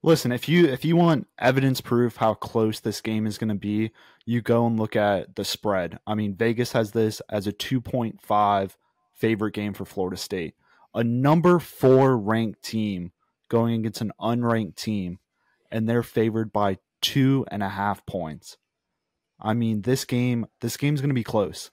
Listen, if you want evidence proof how close this game is going to be, you go and look at the spread. I mean, Vegas has this as a 2.5 favorite game for Florida State. A number 4 ranked team going against an unranked team, and they're favored by 2.5 points. I mean, this game's going to be close.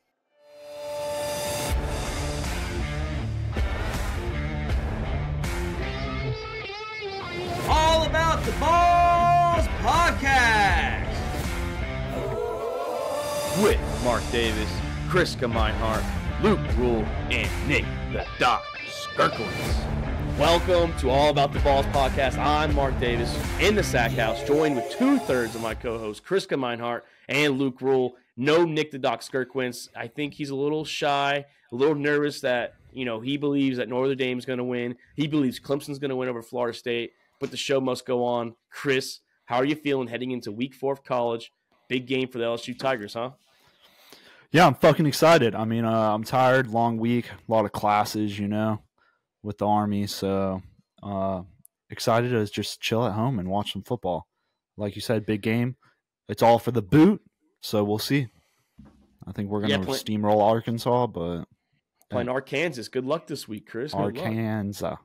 All About the Balls podcast with Mark Davis, Chris Meinhardt, Luke Rule, and Nick the Doc Skirkowitz. Welcome to All About the Balls podcast. I'm Mark Davis in the Sack House, joined with 2/3 of my co-hosts, Chris Meinhardt and Luke Rule. No Nick the Doc Skirkowitz. I think he's a little shy, a little nervous that he believes that Notre Dame's going to win. He believes Clemson's going to win over Florida State. But the show must go on. Chris, how are you feeling heading into week 4 of college? Big game for the LSU Tigers, huh? Yeah, I'm fucking excited. I mean, I'm tired, long week, a lot of classes, with the Army. So excited to just chill at home and watch some football. Like you said, big game. It's all for the boot, so we'll see. I think we're going to steamroll Arkansas, but playing Arkansas. Good luck this week, Chris. Arkansas.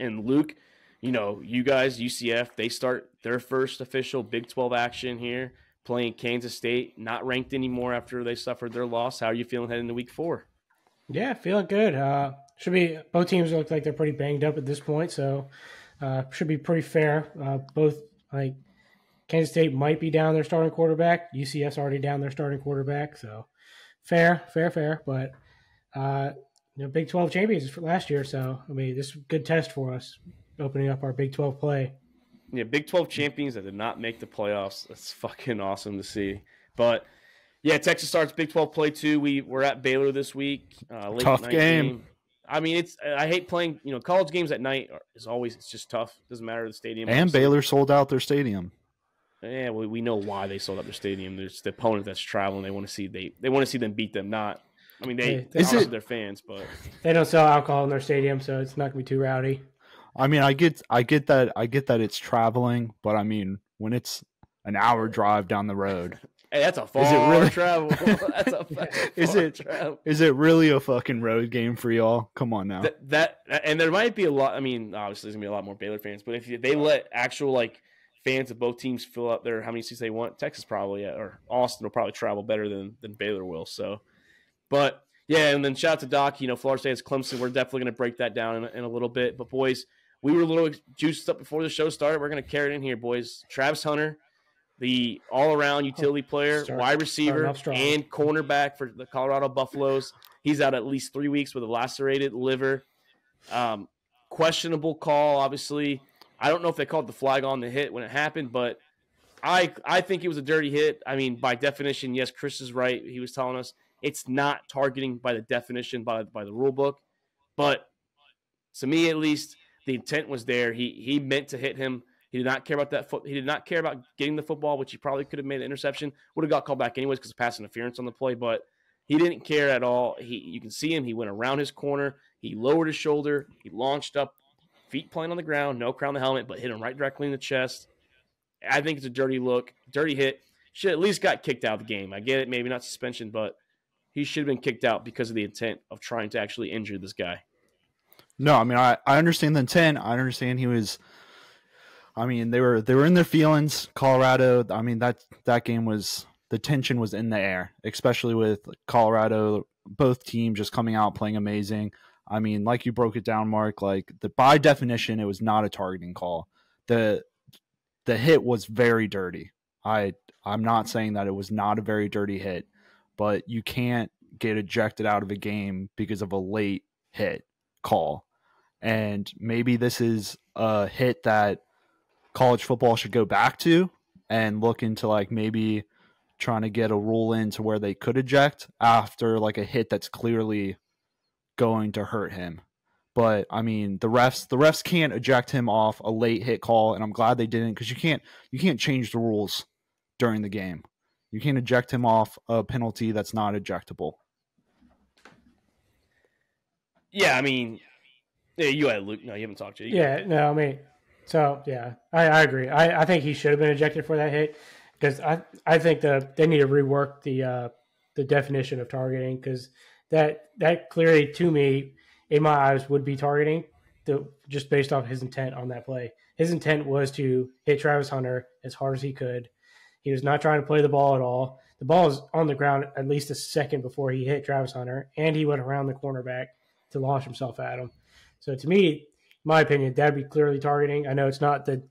And Luke, you guys, UCF, they start their first official Big 12 action here, playing Kansas State, not ranked anymore after they suffered their loss. How are you feeling heading into week 4? Yeah, feeling good. Should be both teams look like they're pretty banged up at this point, so should be pretty fair. Both Kansas State might be down their starting quarterback. UCF's already down their starting quarterback, so fair. But Big 12 champions for last year, so this is a good test for us, opening up our Big 12 play. Yeah, Big 12 champions that did not make the playoffs. That's fucking awesome to see. But yeah, Texas starts Big 12 play too. We're at Baylor this week. Late tough night game. I mean, I hate playing. College games at night it's just tough. Doesn't matter the stadium. And obviously. Baylor sold out their stadium. Yeah, we know why they sold out their stadium. There's the opponent that's traveling. They want to see them beat them. Not. I mean, they're fans, but they don't sell alcohol in their stadium, so it's not gonna be too rowdy. I mean, I get that it's traveling, but I mean, when it's an hour drive down the road, hey, that's a far travel. That's a travel. Is it really a fucking road game for y'all? Come on now. And there might be a lot. I mean, obviously, there's gonna be a lot more Baylor fans, but if they let actual fans of both teams fill up how many seats they want, Texas probably or Austin will probably travel better than Baylor will. So, but yeah, and then shout out to Doc. Florida State has Clemson. We're definitely gonna break that down in a little bit, but boys. We were a little juiced up before the show started. We're going to carry it in here, boys. Travis Hunter, the all-around utility player, wide receiver, and cornerback for the Colorado Buffaloes. He's out at least 3 weeks with a lacerated liver. Questionable call, obviously. I don't know if they called the flag on the hit when it happened, but I think it was a dirty hit. I mean, by definition, yes, Chris is right. He was telling us it's not targeting by the definition, by the rule book. But to me, at least, the intent was there. He meant to hit him. He did not care about that. He did not care about getting the football, which he probably could have made an interception. Would have got called back anyways because of pass interference on the play, but he didn't care at all. You can see him. He went around his corner. He lowered his shoulder. He launched up, feet planted on the ground, no crown the helmet, but hit him right directly in the chest. I think it's a dirty look, dirty hit. Should at least got kicked out of the game. I get it, maybe not suspension, but he should have been kicked out because of the intent of trying to actually injure this guy. No, I mean I understand the intent. I understand he was. I mean they were in their feelings. Colorado. I mean that game was, the tension was in the air, especially with Colorado. Both teams just coming out playing amazing. I mean, like you broke it down, Mark. By definition, it was not a targeting call. The hit was very dirty. I'm not saying that it was not a very dirty hit, but you can't get ejected out of a game because of a late hit call. And maybe this is a hit that college football should go back to and look into maybe trying to get a rule in to where they could eject after a hit that's clearly going to hurt him. But I mean, the refs can't eject him off a late hit call, and I'm glad they didn't, because you can't change the rules during the game. You can't eject him off a penalty that's not ejectable. Yeah, I mean, yeah, you had Luke. No, you haven't talked to you. Yeah, no, I mean, So yeah, I agree. I think he should have been ejected for that hit because I think they need to rework the definition of targeting because that clearly to me in my eyes would be targeting just based off his intent on that play. His intent was to hit Travis Hunter as hard as he could. He was not trying to play the ball at all. The ball was on the ground at least a second before he hit Travis Hunter, and he went around the cornerback to launch himself at him. So to me, my opinion, that'd be clearly targeting. I know it's not the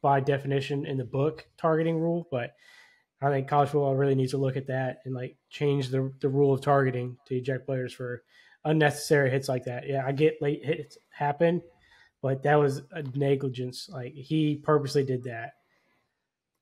by definition in the book targeting rule, but I think college football really needs to look at that and like change the rule of targeting to eject players for unnecessary hits like that. Yeah, I get late hits happen, but that was a negligence. Like he purposely did that.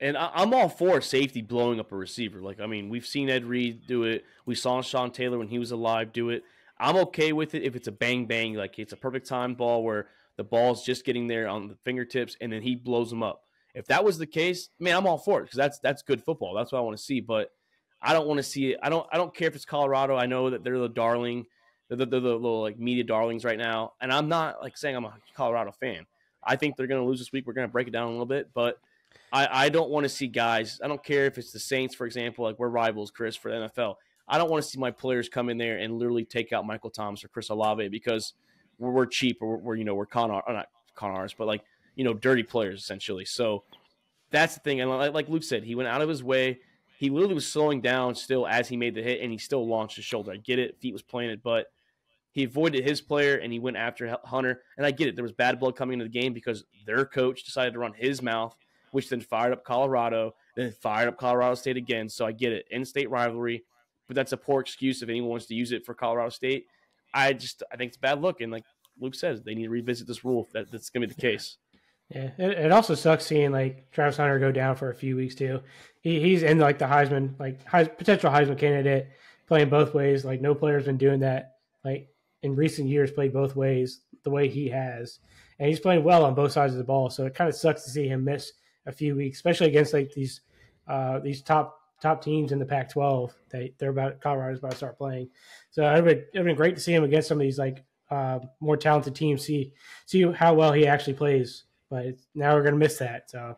And I'm all for safety blowing up a receiver. Like, I mean, we've seen Ed Reed do it. We saw Sean Taylor when he was alive do it. I'm okay with it if it's a bang-bang, like it's a perfect time ball where the ball's just getting there on the fingertips and then he blows them up. If that was the case, man, I'm all for it because that's good football. That's what I want to see. But I don't want to see it. I don't care if it's Colorado. I know that they're the darling. They're the little like media darlings right now. And I'm not like saying I'm a Colorado fan. I think they're going to lose this week. We're going to break it down a little bit. But I don't want to see guys. I don't care if it's the Saints, for example. Like we're rivals, Chris, for the NFL. I don't want to see my players come in there and literally take out Michael Thomas or Chris Olave because we're cheap or we're not con artists, but like dirty players essentially. So that's the thing. And like Luke said, he went out of his way. He literally was slowing down still as he made the hit, and he still launched his shoulder. I get it, feet was planted, but he avoided his player and he went after Hunter. And I get it. There was bad blood coming into the game because their coach decided to run his mouth, which then fired up Colorado, then fired up Colorado State again. So I get it. In-state rivalry. But that's a poor excuse if anyone wants to use it for Colorado State. I think it's bad look. And like Luke says, they need to revisit this rule. That's going to be the case. Yeah, it also sucks seeing like Travis Hunter go down for a few weeks too. He's in like the Heisman, potential Heisman candidate, playing both ways. Like no player's been doing that like in recent years, played both ways the way he has, and he's playing well on both sides of the ball. So it kind of sucks to see him miss a few weeks, especially against like these top teams in the Pac-12 that Colorado's about to start playing. So it'd been great to see him against some of these like more talented teams. See how well he actually plays. But now we're going to miss that. So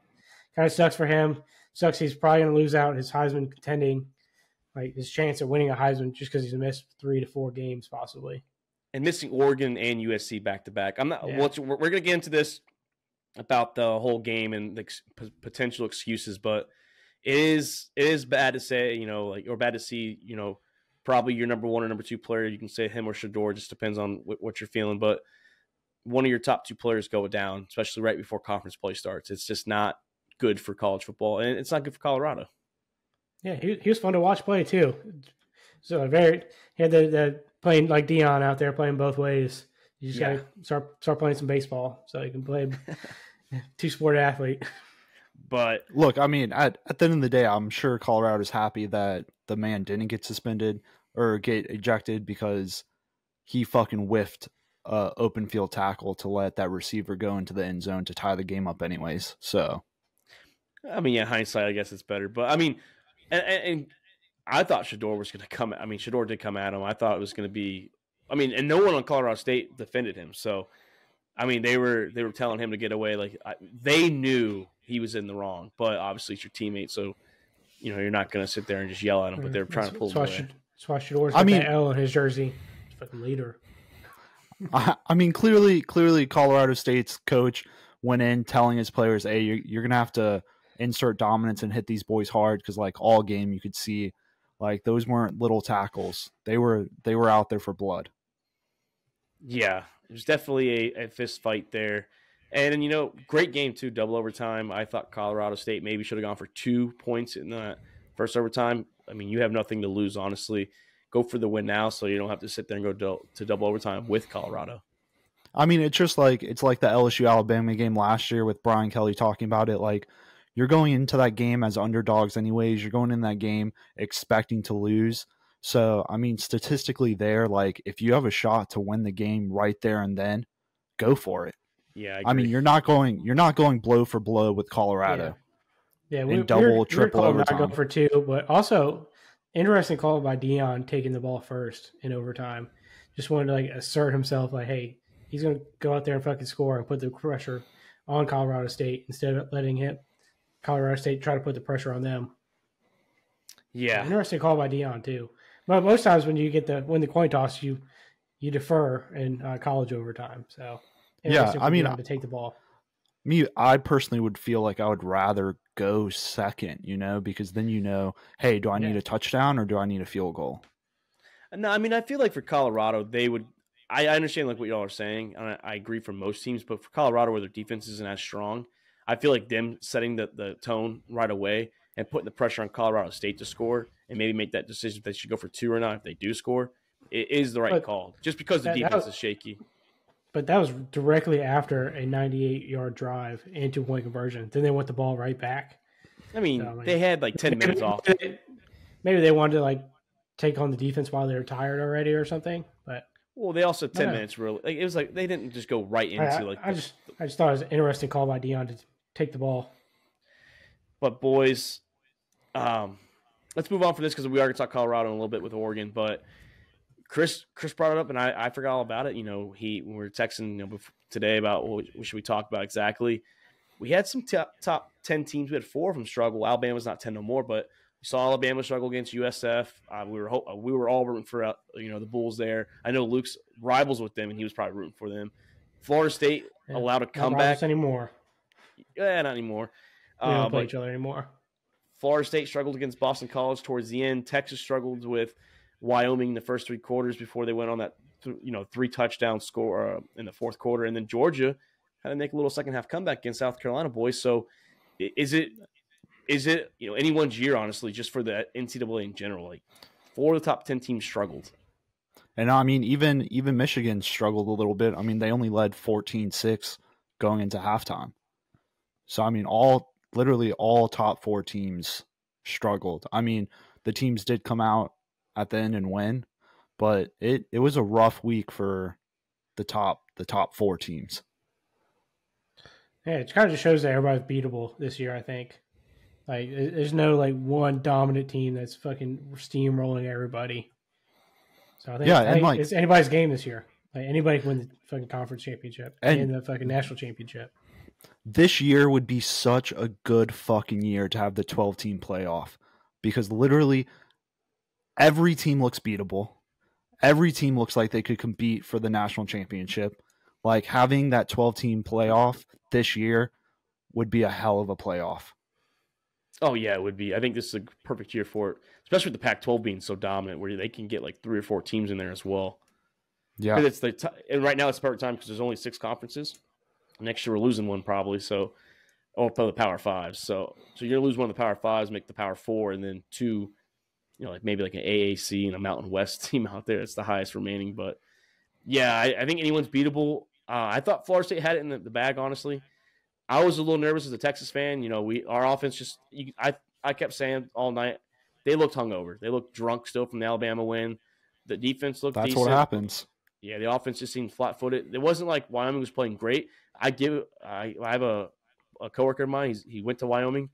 kind of sucks for him. Sucks he's probably going to lose out his Heisman contending, like his chance of winning a Heisman just because he's missed 3 to 4 games possibly. And missing Oregon and USC back to back. We're going to get into this about the whole game and the potential excuses, but it is bad to say, or bad to see, probably your number 1 or number 2 player. You can say him or Shador, just depends on what you're feeling, but one of your top 2 players go down, especially right before conference play starts. It's just not good for college football, and it's not good for Colorado. Yeah, he was fun to watch play too. So he had the playing like Dion out there playing both ways. You just got to start playing some baseball so you can play 2-sport athlete. But look, I mean, at the end of the day, I'm sure Colorado's happy that the man didn't get suspended or get ejected because he fucking whiffed open field tackle to let that receiver go into the end zone to tie the game up anyways. So, I mean, hindsight, I guess it's better. But I mean, and I thought Shador was going to come. I mean, Shador did come at him. I thought it was going to be. I mean, and no one on Colorado State defended him. So, I mean, they were telling him to get away. Like they knew he was in the wrong, but obviously it's your teammate, so you're not going to sit there and just yell at him. But they're trying to pull him away. That's why Shador's got that L in his jersey. He's fucking leader. I mean, clearly, Colorado State's coach went in telling his players, "Hey, you're gonna have to insert dominance and hit these boys hard," because like all game you could see, like those weren't little tackles; they were out there for blood. Yeah, it was definitely a fist fight there, and great game too, double overtime. I thought Colorado State maybe should have gone for 2 points in the first overtime. I mean, you have nothing to lose, honestly. Go for the win now so you don't have to sit there and go to double overtime with Colorado. I mean, it's like the LSU-Alabama game last year with Brian Kelly talking about it. Like, you're going into that game as underdogs anyways. You're going in that game expecting to lose. So, I mean, statistically there, like, if you have a shot to win the game right there and then, go for it. Yeah, I mean, you're not going blow for blow with Colorado. Yeah, triple overtime. Not go for 2, but also interesting call by Dion taking the ball first in overtime. Just wanted to like assert himself, like, hey, he's gonna go out there and fucking score and put the pressure on Colorado State instead of letting Colorado State try to put the pressure on them. Yeah. Interesting call by Dion too. But most times when you win the coin toss, you defer in college overtime. So Yeah, I mean, Dion to take the ball. I personally would feel like I would rather go second, because then hey, do I need a touchdown or do I need a field goal? No, I mean, I feel like for Colorado, they would. I understand like what y'all are saying, and I agree for most teams, but for Colorado, where their defense isn't as strong, I feel like them setting the tone right away and putting the pressure on Colorado State to score and maybe make that decision if they should go for 2 or not if they do score, it is the right call, just because the defense is shaky. But that was directly after a 98-yard drive and 2-point conversion. Then they want the ball right back. I mean, they had like 10 minutes off. Maybe they wanted to like take on the defense while they were tired already or something. But they also had 10 minutes. Really, it was like they didn't just go right into I just thought it was an interesting call by Dion to take the ball. But boys, let's move on for this because we are going to talk Colorado in a little bit with Oregon, but. Chris brought it up, and I forgot all about it. When we were texting today about what should we talk about exactly. We had some top 10 teams. We had 4 of them struggle. Alabama's not 10 no more, but we saw Alabama struggle against USF. We were all rooting for the Bulls there. I know Luke's rivals with them, and he was probably rooting for them. Florida State allowed a comeback. Not anymore. Yeah, not anymore. We don't play each other anymore. Florida State struggled against Boston College towards the end. Texas struggled with Wyoming in the first 3 quarters before they went on that 3 touchdown score in the fourth quarter, and then Georgia had to make a little second half comeback against South Carolina boys. So is it anyone's year, honestly, just for the NCAA in general? Like 4 of the top 10 teams struggled. And I mean, even Michigan struggled a little bit. I mean, they only led 14-6 going into halftime. So I mean, literally all top 4 teams struggled. I mean, the teams did come out at the end and win, but it was a rough week for the top 4 teams. Yeah, it kind of just shows that everybody's beatable this year, I think. Like, there's no like one dominant team that's fucking steamrolling everybody. So I think it's anybody's game this year. Like, anybody can win the fucking conference championship and the fucking national championship. This year would be such a good fucking year to have the 12-team playoff, because literally every team looks beatable. Every team looks like they could compete for the national championship. Like, having that 12-team playoff this year would be a hell of a playoff. Oh, yeah, it would be. I think this is a perfect year for it, especially with the Pac-12 being so dominant, where they can get like 3 or 4 teams in there as well. Yeah. And right now it's perfect time because there's only 6 conferences. Next year we're losing one probably, so play the Power 5s. So you're going to lose one of the Power 5s, make the Power 4, and then 2 like maybe like an AAC and a Mountain West team out there. It's the highest remaining. But, yeah, I think anyone's beatable. I thought Florida State had it in the bag, honestly. I was a little nervous as a Texas fan. Our offense I kept saying all night, they looked hungover. They looked drunk still from the Alabama win. The defense looked decent. That's what happens. Yeah, the offense just seemed flat-footed. It wasn't like Wyoming was playing great. I have a coworker of mine. He went to Wyoming.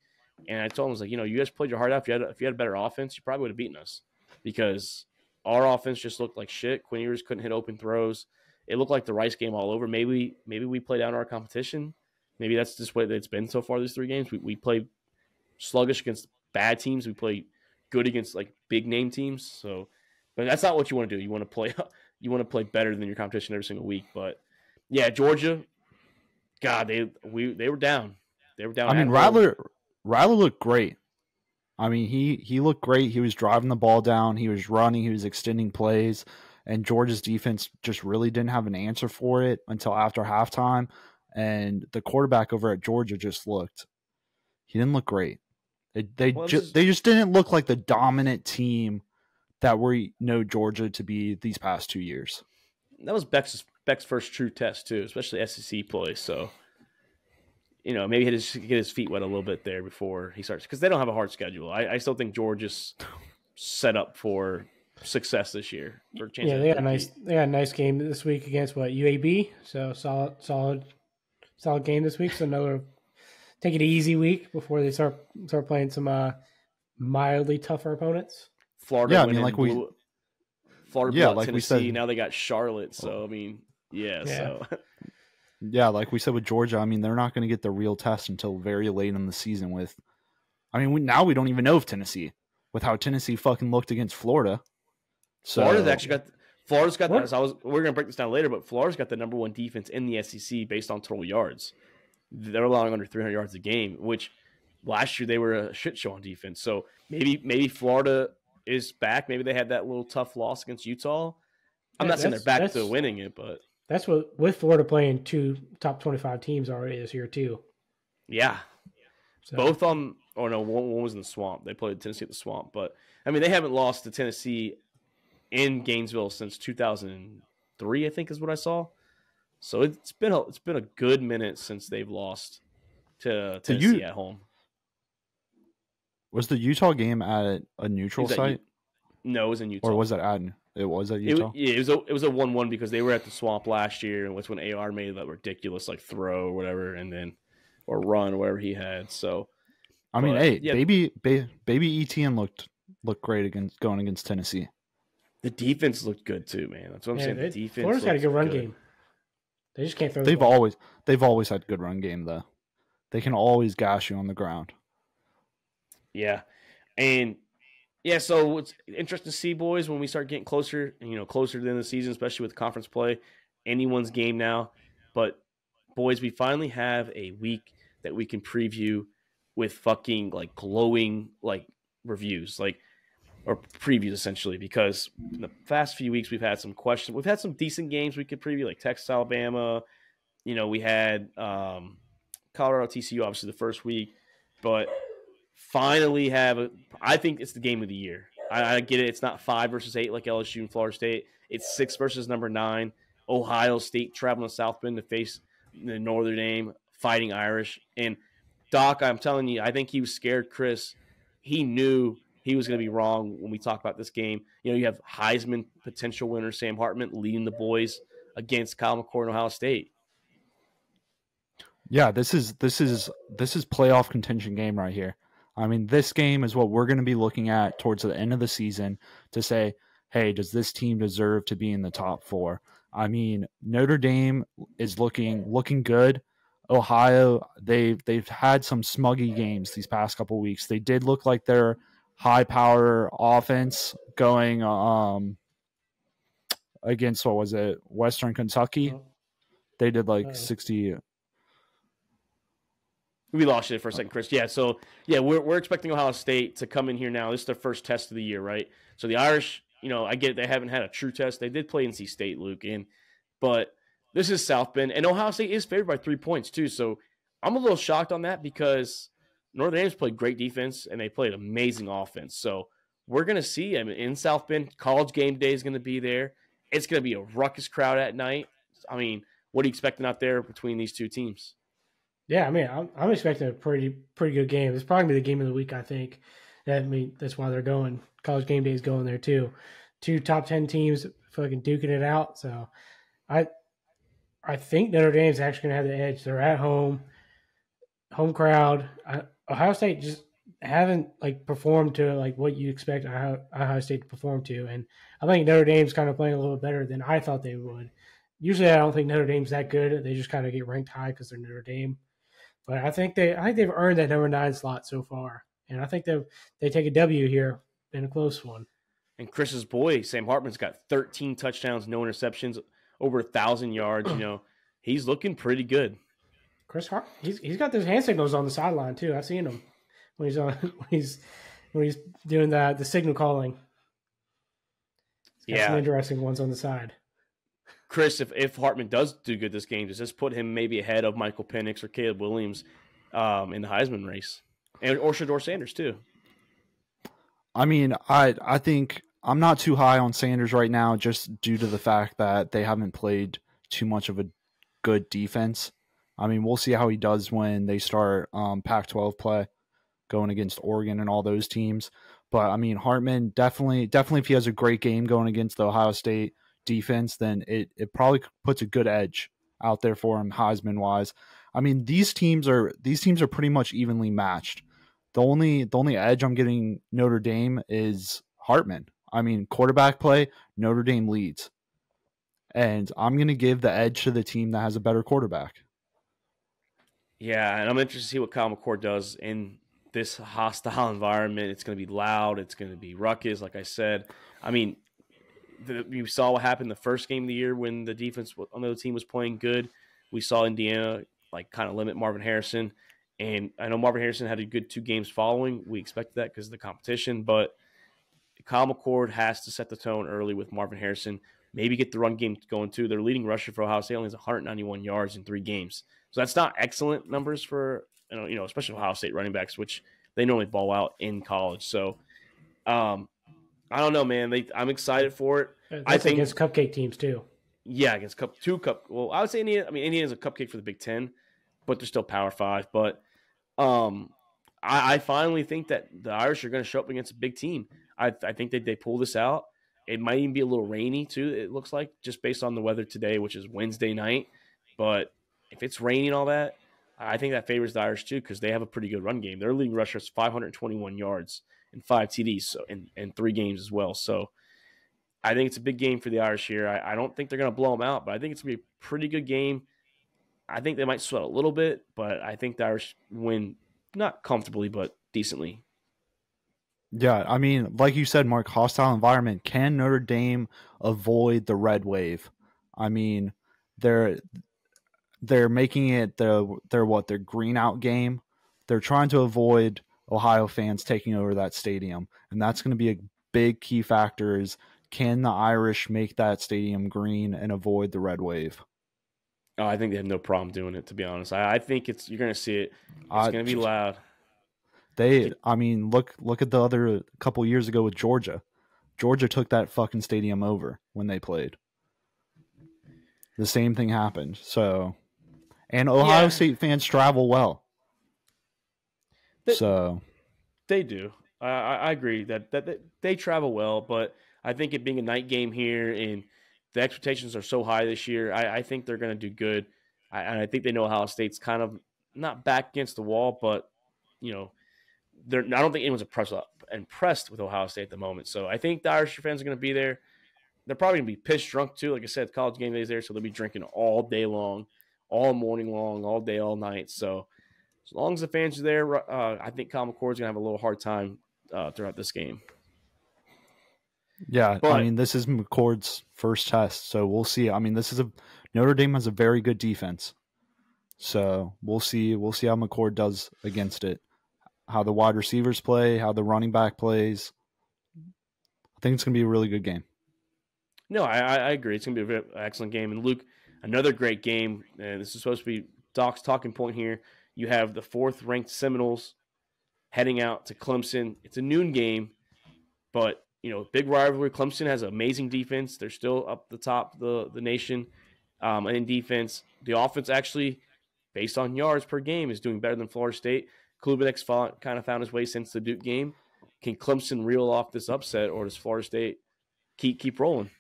And I told him, I was like, you guys played your heart out. If you had a better offense, you probably would have beaten us, because our offense just looked like shit. Quinn Ewers couldn't hit open throws. It looked like the Rice game all over. Maybe we played down our competition. Maybe that's just what it's been so far these 3 games. We play sluggish against bad teams. We play good against like big name teams. So, but that's not what you want to do. You want to play better than your competition every single week. But yeah, Georgia, God, they were down. They were down. I mean, Rattler looked great. I mean, he looked great. He was driving the ball down. He was running. He was extending plays. And Georgia's defense just really didn't have an answer for it until after halftime. And the quarterback over at Georgia he didn't look great. They just didn't look like the dominant team that we know Georgia to be these past 2 years. That was Beck's first true test, too, especially SEC play. So, maybe get his feet wet a little bit there before he starts, because they don't have a hard schedule. I still think Georgia's set up for success this year. Yeah, they got a nice game this week against UAB. So solid game this week. So take it easy week before they start playing some mildly tougher opponents. Florida, yeah, I mean, Florida, yeah, like Tennessee. We said, now they got Charlotte. So I mean, yeah. So Yeah, like we said with Georgia, I mean, they're not going to get the real test until very late in the season. Now we don't even know if Tennessee, with how Tennessee fucking looked against Florida. So Florida's got that. So we're going to break this down later, but Florida's got the number one defense in the SEC based on total yards. They're allowing under 300 yards a game, which last year they were a shit show on defense. So maybe Florida is back. Maybe they had that little tough loss against Utah. I'm not saying they're back to winning it, but that's what with Florida playing 2 top 25 teams already this year too. Yeah, so. Both on. Oh no, one was in the Swamp. They played Tennessee at the Swamp, but I mean they haven't lost to Tennessee in Gainesville since 2003. I think is what I saw. So it's been a good minute since they've lost to Tennessee at home. Was the Utah game at a neutral site? No, it was in Utah. Or was it at? It was at Utah. It was a 1-1 because they were at the Swamp last year, and that's when AR made that ridiculous throw or whatever, and then or run or whatever he had. So, I mean, baby ETN looked great going against Tennessee. The defense looked good too, man. That's what I'm saying. The defense. Florida's got a good run game. They just can't throw. They've always had good run game though. They can always gash you on the ground. Yeah, and yeah. So it's interesting to see, boys, when we start getting closer to the end of the season, especially with conference play, anyone's game now. But boys, we finally have a week that we can preview with fucking glowing reviews, or previews essentially, because in the past few weeks we've had some questions. We've had some decent games we could preview, like Texas, Alabama. We had Colorado, TCU, obviously the first week, but finally I think it's the game of the year. I get it. It's not 5 versus 8 like LSU and Florida State. It's 6 versus number 9. Ohio State traveling to South Bend to face the Notre Dame Fighting Irish. And Doc, I'm telling you, I think he was scared, Chris. He knew he was going to be wrong when we talk about this game. You have Heisman potential winner Sam Hartman leading the boys against Kyle McCord and Ohio State. Yeah, this is playoff contention game right here. I mean, this game is what we're going to be looking at towards the end of the season to say, hey, does this team deserve to be in the top 4? I mean, Notre Dame is looking good. Ohio, they've had some smuggy games these past couple weeks. They did look like they're high power offense going against Western Kentucky. They did 60. We lost it for a second, Chris. Yeah, so we're expecting Ohio State to come in here now. This is their first test of the year, right? So the Irish, I get it, they haven't had a true test. They did play NC State, Luke, but this is South Bend, and Ohio State is favored by 3 points too. So I'm a little shocked on that because Notre Dame's played great defense and they played amazing offense. So we're gonna see. I mean, in South Bend, College Game Day is gonna be there. It's gonna be a ruckus crowd at night. I mean, what are you expecting out there between these two teams? Yeah, I mean, I'm expecting a pretty good game. It's probably the game of the week, I think. That's why they're going. College Game Day is going there too. 2 top 10 teams fucking duking it out. So I think Notre Dame's actually going to have the edge. They're at home crowd. Ohio State just haven't performed to what you expect Ohio State to perform to, and I think Notre Dame's kind of playing a little better than I thought they would. Usually, I don't think Notre Dame's that good. They just kind of get ranked high because they're Notre Dame. But I think they've earned that number 9 slot so far, and I think they take a W here in a close one. And Chris's boy Sam Hartman's got 13 touchdowns, no interceptions, over 1,000 yards. He's looking pretty good. Chris Hart, he's got those hand signals on the sideline too. I've seen him when he's doing the signal calling. He's got some interesting ones on the side. Chris, if Hartman does do good this game, does this put him maybe ahead of Michael Penix or Caleb Williams in the Heisman race, or Shedeur Sanders too? I mean, I think I'm not too high on Sanders right now, just due to the fact that they haven't played too much of a good defense. I mean, we'll see how he does when they start Pac-12 play, going against Oregon and all those teams. But I mean, Hartman definitely, if he has a great game going against the Ohio State defense, then it probably puts a good edge out there for him Heisman wise. I mean, these teams are pretty much evenly matched. The only edge I'm getting Notre Dame is Hartman. I mean, quarterback play, Notre Dame leads. And I'm going to give the edge to the team that has a better quarterback. Yeah, and I'm interested to see what Kyle McCord does in this hostile environment. It's going to be loud. It's going to be ruckus, like I said. I mean, you saw what happened the first game of the year when the defense on the other team was playing good. We saw Indiana kind of limit Marvin Harrison. And I know Marvin Harrison had a good 2 games following. We expected that because of the competition. But Kyle McCord has to set the tone early with Marvin Harrison. Maybe get the run game going too. Their leading rusher for Ohio State only has 191 yards in 3 games. So that's not excellent numbers for, especially Ohio State running backs, which they normally ball out in college. So I don't know, man. I'm excited for it. That's I think against cupcake teams too. Yeah, against two cup. Well, I would say Indiana. I mean, Indiana's a cupcake for the Big Ten, but they're still Power 5. But I finally think that the Irish are going to show up against a big team. I think that they pull this out. It might even be a little rainy too. It looks like just based on the weather today, which is Wednesday night. But if it's raining and all that, I think that favors the Irish too because they have a pretty good run game. Their leading rusher is 521 yards and 5 TDs, so in 3 games as well. So I think it's a big game for the Irish here. I don't think they're going to blow them out, but I think it's going to be a pretty good game. I think they might sweat a little bit, but I think the Irish win not comfortably, but decently. Yeah, I mean, like you said, Mark, hostile environment. Can Notre Dame avoid the red wave? I mean, they're making it their green out game. They're trying to avoid Ohio fans taking over that stadium, and that's going to be a big key factor. Is can the Irish make that stadium green and avoid the red wave? Oh, I think they have no problem doing it. To be honest, I think you're going to see it. It's going to be loud. Look at the other couple years ago with Georgia. Georgia took that fucking stadium over when they played. The same thing happened. So, and Ohio State fans travel well. They do. I agree that they travel well, but I think it being a night game here and the expectations are so high this year, I think they're going to do good. I think they know Ohio State's kind of not back against the wall, but I don't think anyone's impressed with Ohio State at the moment. So I think the Irish fans are going to be there. They're probably going to be pissed drunk too. Like I said, college game day is there, so they'll be drinking all day long, all morning long, all day, all night. So as long as the fans are there, I think Kyle McCord's going to have a little hard time throughout this game. Yeah, but, this is McCord's first test, so we'll see. Notre Dame has a very good defense, so we'll see how McCord does against it. How the wide receivers play, how the running back plays. I think it's going to be a really good game. No, I agree. It's going to be an excellent game. And Luke, another great game. And this is supposed to be Doc's talking point here. You have the 4th-ranked Seminoles heading out to Clemson. It's a noon game, but big rivalry. Clemson has amazing defense. They're still up the top of the nation in defense. The offense actually, based on yards per game, is doing better than Florida State. Klubnik's kind of found his way since the Duke game. Can Clemson reel off this upset, or does Florida State keep rolling?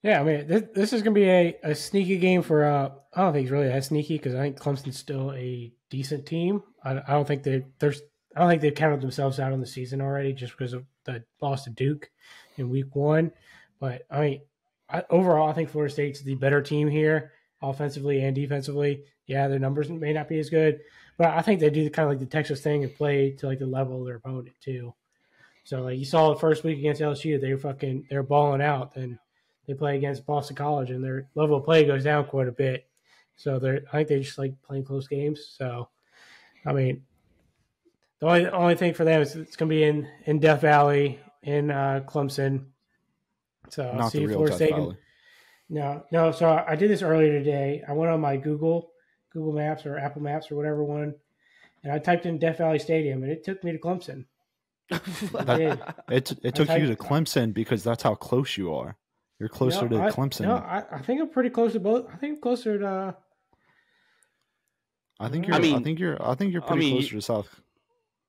Yeah, this is going to be a sneaky game for. I don't think it's really that sneaky because I think Clemson's still a decent team. I don't think they've counted themselves out on the season already just because of the loss to Duke in week 1. But overall, I think Florida State's the better team here, offensively and defensively. Yeah, their numbers may not be as good, but I think they do kind of like the Texas thing and play to the level of their opponent too. So you saw the first week against LSU, they're balling out, and they play against Boston College, and their level of play goes down quite a bit. So I think they just like playing close games. So, the only thing for them is it's going to be in Death Valley in Clemson. So I'll see Florida State. No. So I did this earlier today. I went on my Google Maps or Apple Maps or whatever one, and I typed in Death Valley Stadium, and it took me to Clemson. It took you to Clemson because that's how close you are. You're closer to Clemson. No, I think I'm pretty close to both. I think I'm closer to. I think you're pretty closer to South.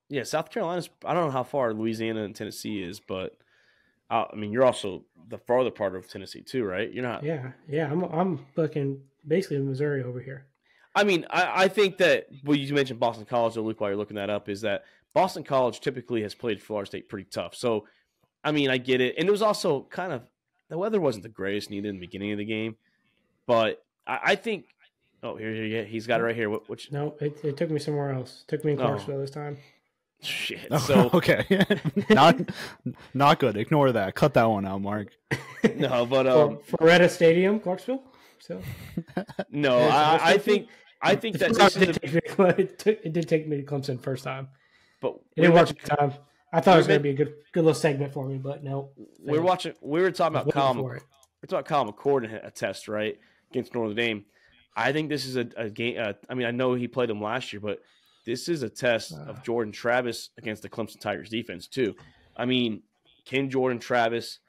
Yeah, South Carolina's. I don't know how far Louisiana and Tennessee is, but you're also the farther part of Tennessee too, right? You're not. Yeah. I'm looking basically in Missouri over here. I think that you mentioned Boston College, Luke, while you're looking that up, is that Boston College typically has played Florida State pretty tough. So, I get it. And it was also kind of the weather wasn't the greatest neither in the beginning of the game, but I think. Oh, here, he's got it right here. Which? No, it took me somewhere else. It took me in Clarksville this time. Shit. Oh, So okay, not good. Ignore that. Cut that one out, Mark. no, but Ferretta Stadium, Clarksville. So no, I think that this it did take me to Clemson first time, but it didn't work this time. I thought it was going to be a good little segment for me, but no. We were talking about Kyle. For it. We're talking Kyle McCord in a test, right, against Notre Dame. I think this is a game. I mean, I know he played them last year, but this is a test of Jordan Travis against the Clemson Tigers defense too. I mean, can Jordan Travis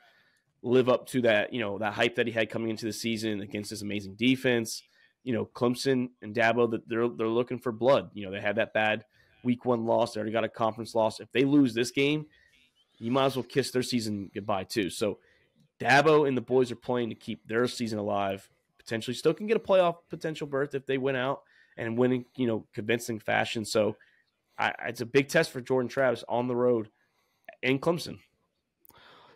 live up to that, that hype that he had coming into the season against this amazing defense? Clemson and Dabo, that they're looking for blood. They had that bad week 1 loss. They already got a conference loss. If they lose this game, you might as well kiss their season goodbye too. So Dabo and the boys are playing to keep their season alive. Potentially still can get a playoff potential berth if they win out and win in, convincing fashion. So it's a big test for Jordan Travis on the road in Clemson.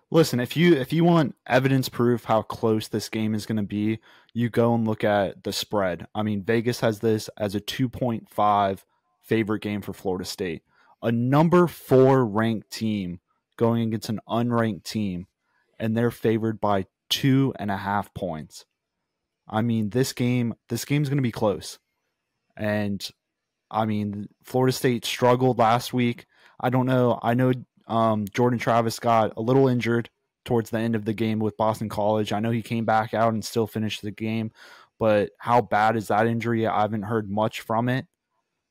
Listen, if you want evidence proof how close this game is going to be, you go and look at the spread. I mean, Vegas has this as a 2.5 favorite game for Florida State. A number 4 ranked team going against an unranked team, and they're favored by 2.5 points. I mean, this game's going to be close. And, I mean, Florida State struggled last week. I don't know. I know Jordan Travis got a little injured towards the end of the game with Boston College. I know he came back out and still finished the game. But how bad is that injury? I haven't heard much from it.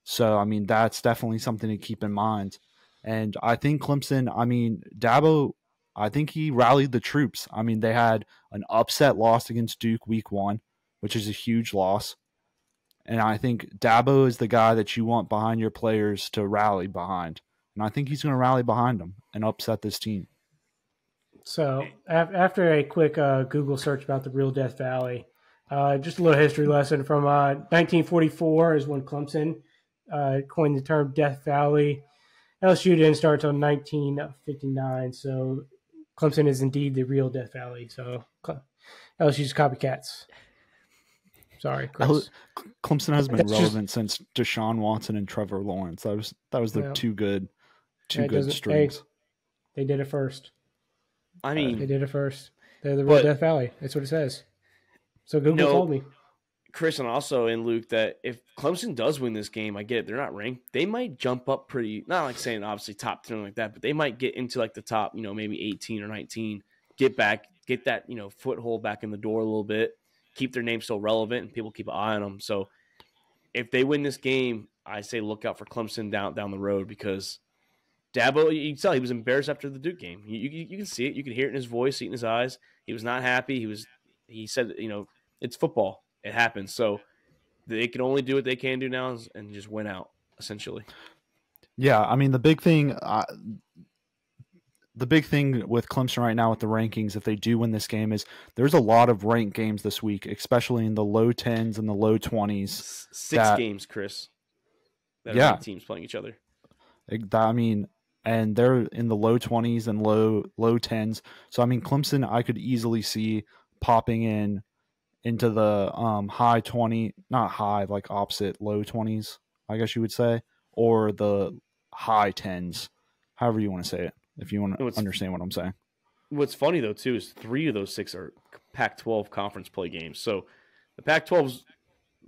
So, I mean, that's definitely something to keep in mind. And I think Clemson, I mean, Dabo, I think he rallied the troops. I mean, they had an upset loss against Duke week 1, which is a huge loss. And I think Dabo is the guy that you want behind your players to rally behind. And I think he's going to rally behind them and upset this team. So after a quick Google search about the real Death Valley, just a little history lesson from 1944 is when Clemson coined the term Death Valley. LSU didn't start until 1959, so Clemson is indeed the real Death Valley. So LSU's copycats. Sorry, Chris. Clemson has been relevant since Deshaun Watson and Trevor Lawrence. That was the two good strings. Hey, they did it first. I mean, they did it first. They're the real Death Valley. That's what it says. So Google told me. Chris, and also in Luke, that if Clemson does win this game, I get it, they're not ranked. They might jump up pretty, not like saying obviously top 10 like that, but they might get into like the top, maybe 18 or 19, get that, foothold back in the door a little bit, keep their name still relevant, and people keep an eye on them. So if they win this game, I say look out for Clemson down the road, because Dabo, you can tell he was embarrassed after the Duke game. You can see it. You can hear it in his voice, see it in his eyes. He was not happy. He said, it's football. It happens. So they can only do what they can do now and just win out, essentially. Yeah, I mean, the big thing with Clemson right now with the rankings, if they do win this game, is there's a lot of ranked games this week, especially in the low 10s and the low 20s. 6 games, Chris. That are teams playing each other. I mean, and they're in the low 20s and low 10s. So, I mean, Clemson, I could easily see popping into the high 20, not high, like opposite low 20s, I guess you would say, or the high 10s, however you want to say it, if you want to understand what I'm saying. What's funny, though, too, is 3 of those 6 are Pac-12 conference play games. So the Pac-12's,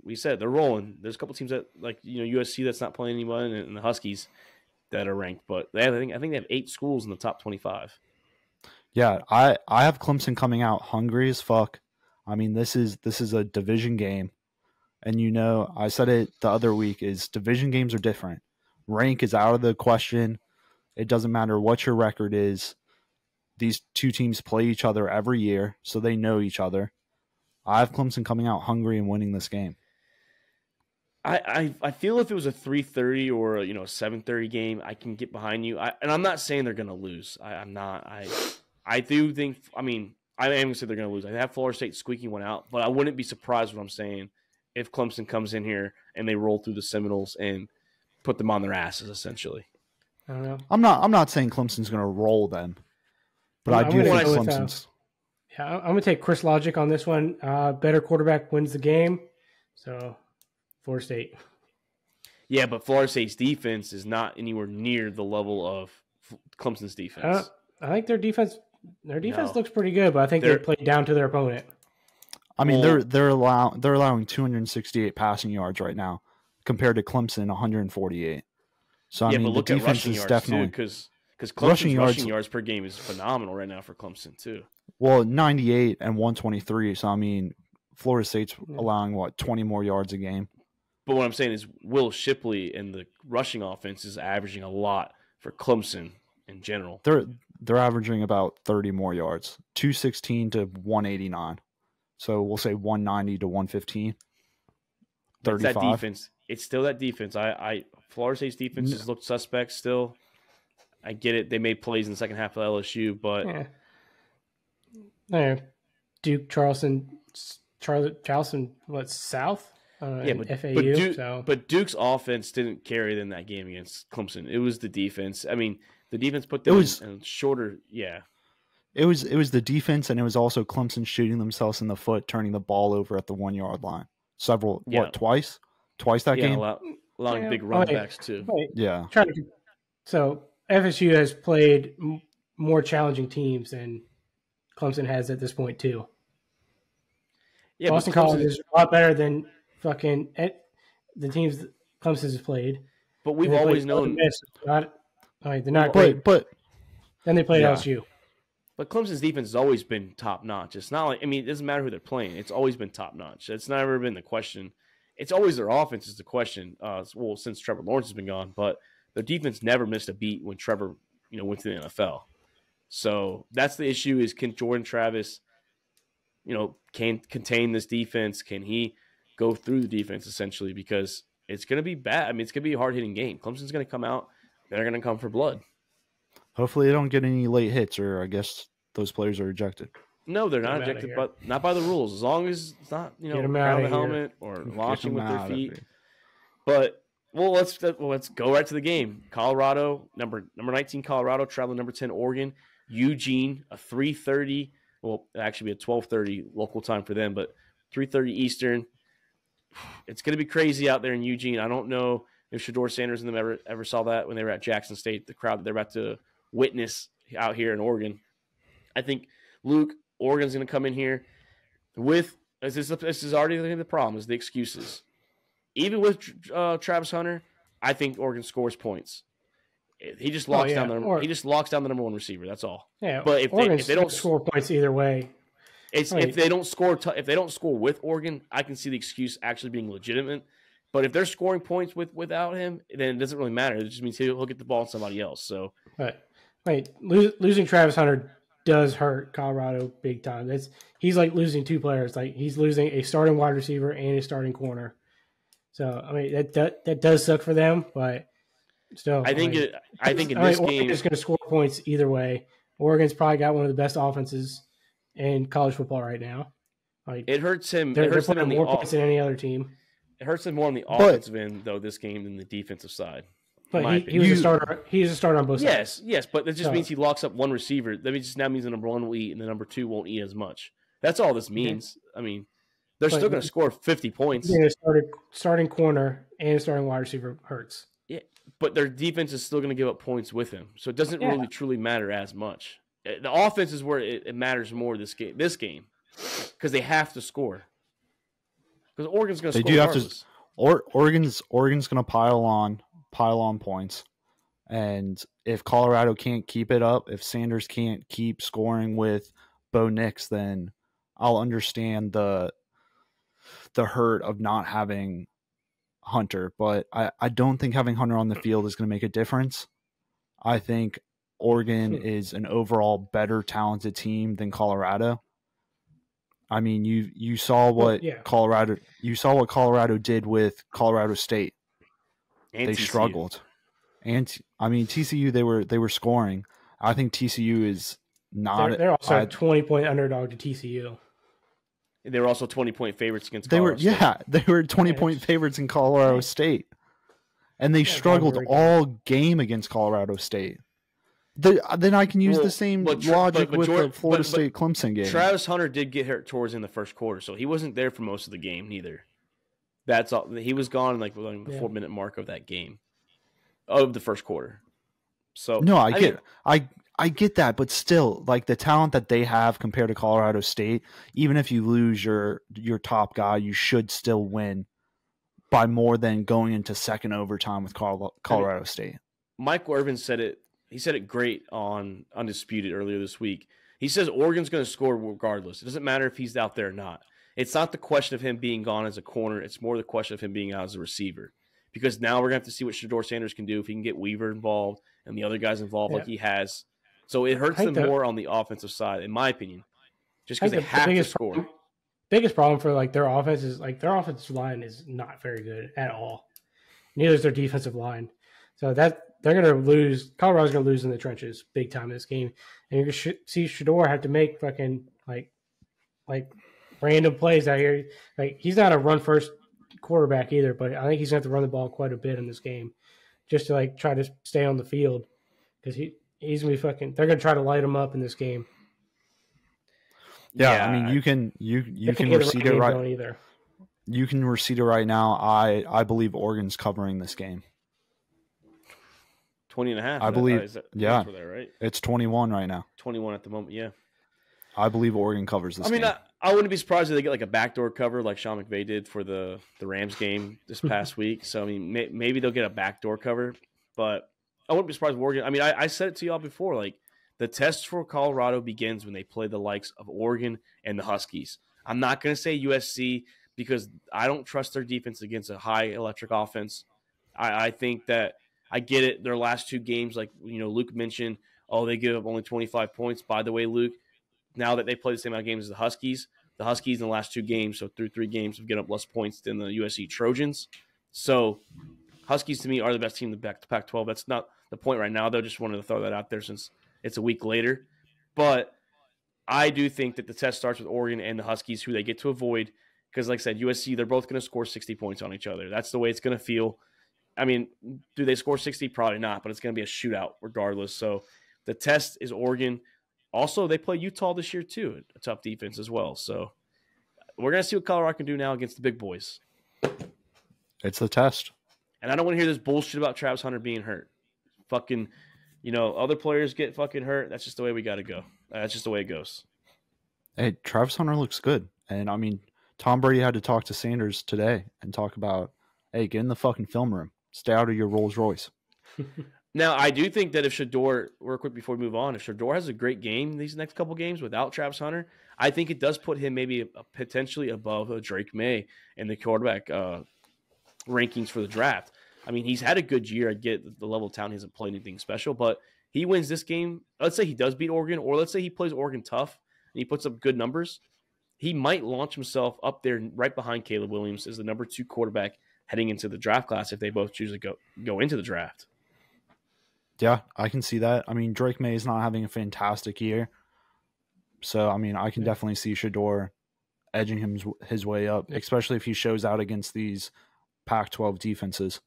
we said, they're rolling. There's a couple teams that, like, USC that's not playing anyone, and the Huskies that are ranked. But I think they have 8 schools in the top 25. Yeah, I have Clemson coming out hungry as fuck. I mean, this is a division game. And I said it the other week, is division games are different. Rank is out of the question. It doesn't matter what your record is. These two teams play each other every year, so they know each other. I have Clemson coming out hungry and winning this game. I feel if it was a 3:30 or a 7:30 game, I can get behind you. And I'm not saying they're going to lose. I'm not. I do think. I mean, I am going to say they're going to lose. I have Florida State squeaking one out, but I wouldn't be surprised what I'm saying if Clemson comes in here and they roll through the Seminoles and put them on their asses, essentially. I don't know. I'm not saying Clemson's going to roll them, but I do think Clemson's. Yeah, I'm gonna take Chris Logic on this one. Better quarterback wins the game. So, Florida State. Yeah, but Florida State's defense is not anywhere near the level of Clemson's defense. I think their defense No. looks pretty good, but I think they played down to their opponent. I mean, they're allowing 268 passing yards right now compared to Clemson 148. So I mean, but the look at defense rushing is yards definitely because Clemson's rushing yards per game is phenomenal right now for Clemson too. well 98 and 123. So I mean, Florida State's allowing 20 more yards a game. But what I'm saying is Will Shipley and the rushing offense is averaging a lot for Clemson in general. They're averaging about 30 more yards, 216 to 189. So we'll say 190 to 115. 35. It's that defense. It's still that defense. Florida State's defense has looked suspect still. I get it. They made plays in the second half of LSU, but Duke, Charleston, South? But Duke's offense didn't carry them that game against Clemson. It was the defense. I mean, the defense put them in shorter. Yeah, it was the defense, and it was also Clemson shooting themselves in the foot, turning the ball over at the 1 yard line. Twice that game. Allowing big run backs too. Right. Yeah. So FSU has played more challenging teams than Clemson has at this point too. Yeah, Boston College is a lot better than fucking the teams that Clemson has played. But we've always known they're not great. But then they played LSU. But Clemson's defense has always been top notch. It's not it doesn't matter who they're playing. It's always been top notch. It's never been the question. It's always their offense is the question. Since Trevor Lawrence has been gone, but their defense never missed a beat when Trevor, went to the NFL. So that's the issue: is can Jordan Travis, can contain this defense? Can he go through the defense essentially? Because it's going to be bad. It's going to be a hard hitting game. Clemson's going to come out. They're going to come for blood. Hopefully, they don't get any late hits, or I guess those players are ejected. No, they're not ejected, but not by the rules. As long as it's not, around the helmet or launching with their feet. But let's go right to the game. Colorado, number 19, Colorado traveling number 10, Oregon. Eugene, a 3:30. Well, it actually be a 12:30 local time for them, but 3:30 Eastern. It's going to be crazy out there in Eugene. I don't know if Shedeur Sanders and them ever saw that when they were at Jackson State, the crowd that they're about to witness out here in Oregon. I think, Luke, Oregon's going to come in here with this is already the problem, is the excuses. Even with Travis Hunter, I think Oregon scores points. He just locks down the number one receiver. That's all. Yeah, but if they don't score points either way, if they don't score with Oregon, I can see the excuse actually being legitimate. But if they're scoring points without him, then it doesn't really matter. It just means he'll get the ball to somebody else. So, losing Travis Hunter does hurt Colorado big time. He's like losing two players. Like he's losing a starting wide receiver and a starting corner. So that does suck for them, but still, I think in this game, Oregon's going to score points either way. Oregon's probably got one of the best offenses in college football right now. It hurts him. They're putting more points than any other team. It hurts him more on the offensive end, though, this game than the defensive side. But he was a starter. He was a starter on both sides. Yes, but it just means he locks up one receiver. That means the number one will eat, and the number two won't eat as much. That's all this means. Yeah. They're still going to score 50 points. Yeah, starting corner and starting wide receiver hurts. Yeah, but their defense is still going to give up points with him, so it doesn't really truly matter as much. The offense is where it matters more this game, because they have to score. Because Oregon's going to score. They do have to. Oregon's going to pile on points, and if Colorado can't keep it up, if Sanders can't keep scoring with Bo Nix, then I'll understand the hurt of not having Hunter. But I don't think having Hunter on the field is going to make a difference. I think Oregon is an overall better talented team than Colorado. You saw what Colorado did with Colorado State. And they TCU. Struggled. And TCU they were scoring. I think TCU is not. They're also a 20-point underdog to TCU. They were also 20-point favorites against Colorado State. They were 20-point favorites in Colorado State. And they struggled all game against Colorado State. Then I can use the same logic with the Florida State Clemson game. Travis Hunter did get hurt towards in the first quarter, so he wasn't there for most of the game neither. That's all. He was gone like the 4-minute mark of that game, of the first quarter. So no, I get that, but still, like the talent that they have compared to Colorado State, even if you lose your top guy, you should still win by more than going into second overtime with Colorado State. Michael Irvin said it. He said it great on Undisputed earlier this week. He says Oregon's going to score regardless. It doesn't matter if he's out there or not. It's not the question of him being gone as a corner. It's more the question of him being out as a receiver. Because now we're going to have to see what Shedeur Sanders can do if he can get Weaver involved and the other guys involved like he has. So it hurts them more on the offensive side, in my opinion, just because they have to score. Biggest problem for like their offense is like their offensive line is not very good at all. Neither is their defensive line. So that they're going to lose. Colorado's going to lose in the trenches big time in this game. And you're going to see Shedeur have to make fucking like random plays out here. Like he's not a run first quarterback either, but I think he's going to have to run the ball quite a bit in this game just to like try to stay on the field because he's going to be fucking. They're going to try to light him up in this game. Yeah, I mean you can receive it right. Either. You can receive it right now. I believe Oregon's covering this game. 20.5. I believe. That's where they're right. It's 21 right now. 21 at the moment. Yeah. I believe Oregon covers this game. I wouldn't be surprised if they get like a backdoor cover like Sean McVay did for the Rams game this past week. So, I mean, maybe they'll get a backdoor cover, but I wouldn't be surprised if Oregon. I mean, I said it to y'all before, like the test for Colorado begins when they play the likes of Oregon and the Huskies. I'm not going to say USC because I don't trust their defense against a high electric offense. I think that I get it. Their last two games, like, Luke mentioned, they give up only 25 points. By the way, Luke, now that they play the same amount of games as the Huskies in the last two games, so through 3 games, have given up less points than the USC Trojans. So Huskies, to me, are the best team in the Pac-12. That's not the point right now, though. Just wanted to throw that out there since it's a week later. But I do think that the test starts with Oregon and the Huskies, who they get to avoid. Because, like I said, USC, they're both going to score 60 points on each other. That's the way it's going to feel. I mean, do they score 60? Probably not, but it's going to be a shootout regardless. So the test is Oregon. Also, they play Utah this year too, a tough defense as well. So we're going to see what Colorado can do now against the big boys. It's the test. And I don't want to hear this bullshit about Travis Hunter being hurt. Fucking, other players get fucking hurt. That's just the way we got to go. That's just the way it goes. Hey, Travis Hunter looks good. And, I mean, Tom Brady had to talk to Sanders today and talk about, hey, get in the fucking film room. Stay out of your Rolls Royce. Now, I do think that if Shedeur, real quick before we move on, if Shedeur has a great game these next couple games without Travis Hunter, I think it does put him maybe potentially above a Drake May in the quarterback rankings for the draft. I mean, he's had a good year. I get the level of talent. He hasn't played anything special, but he wins this game. Let's say he does beat Oregon, or let's say he plays Oregon tough and he puts up good numbers. He might launch himself up there right behind Caleb Williams as the number 2 quarterback heading into the draft class if they both choose to go into the draft. Yeah, I can see that. I mean, Drake May is not having a fantastic year. So, I mean, I can definitely see Shedeur edging his way up, especially if he shows out against these Pac-12 defenses,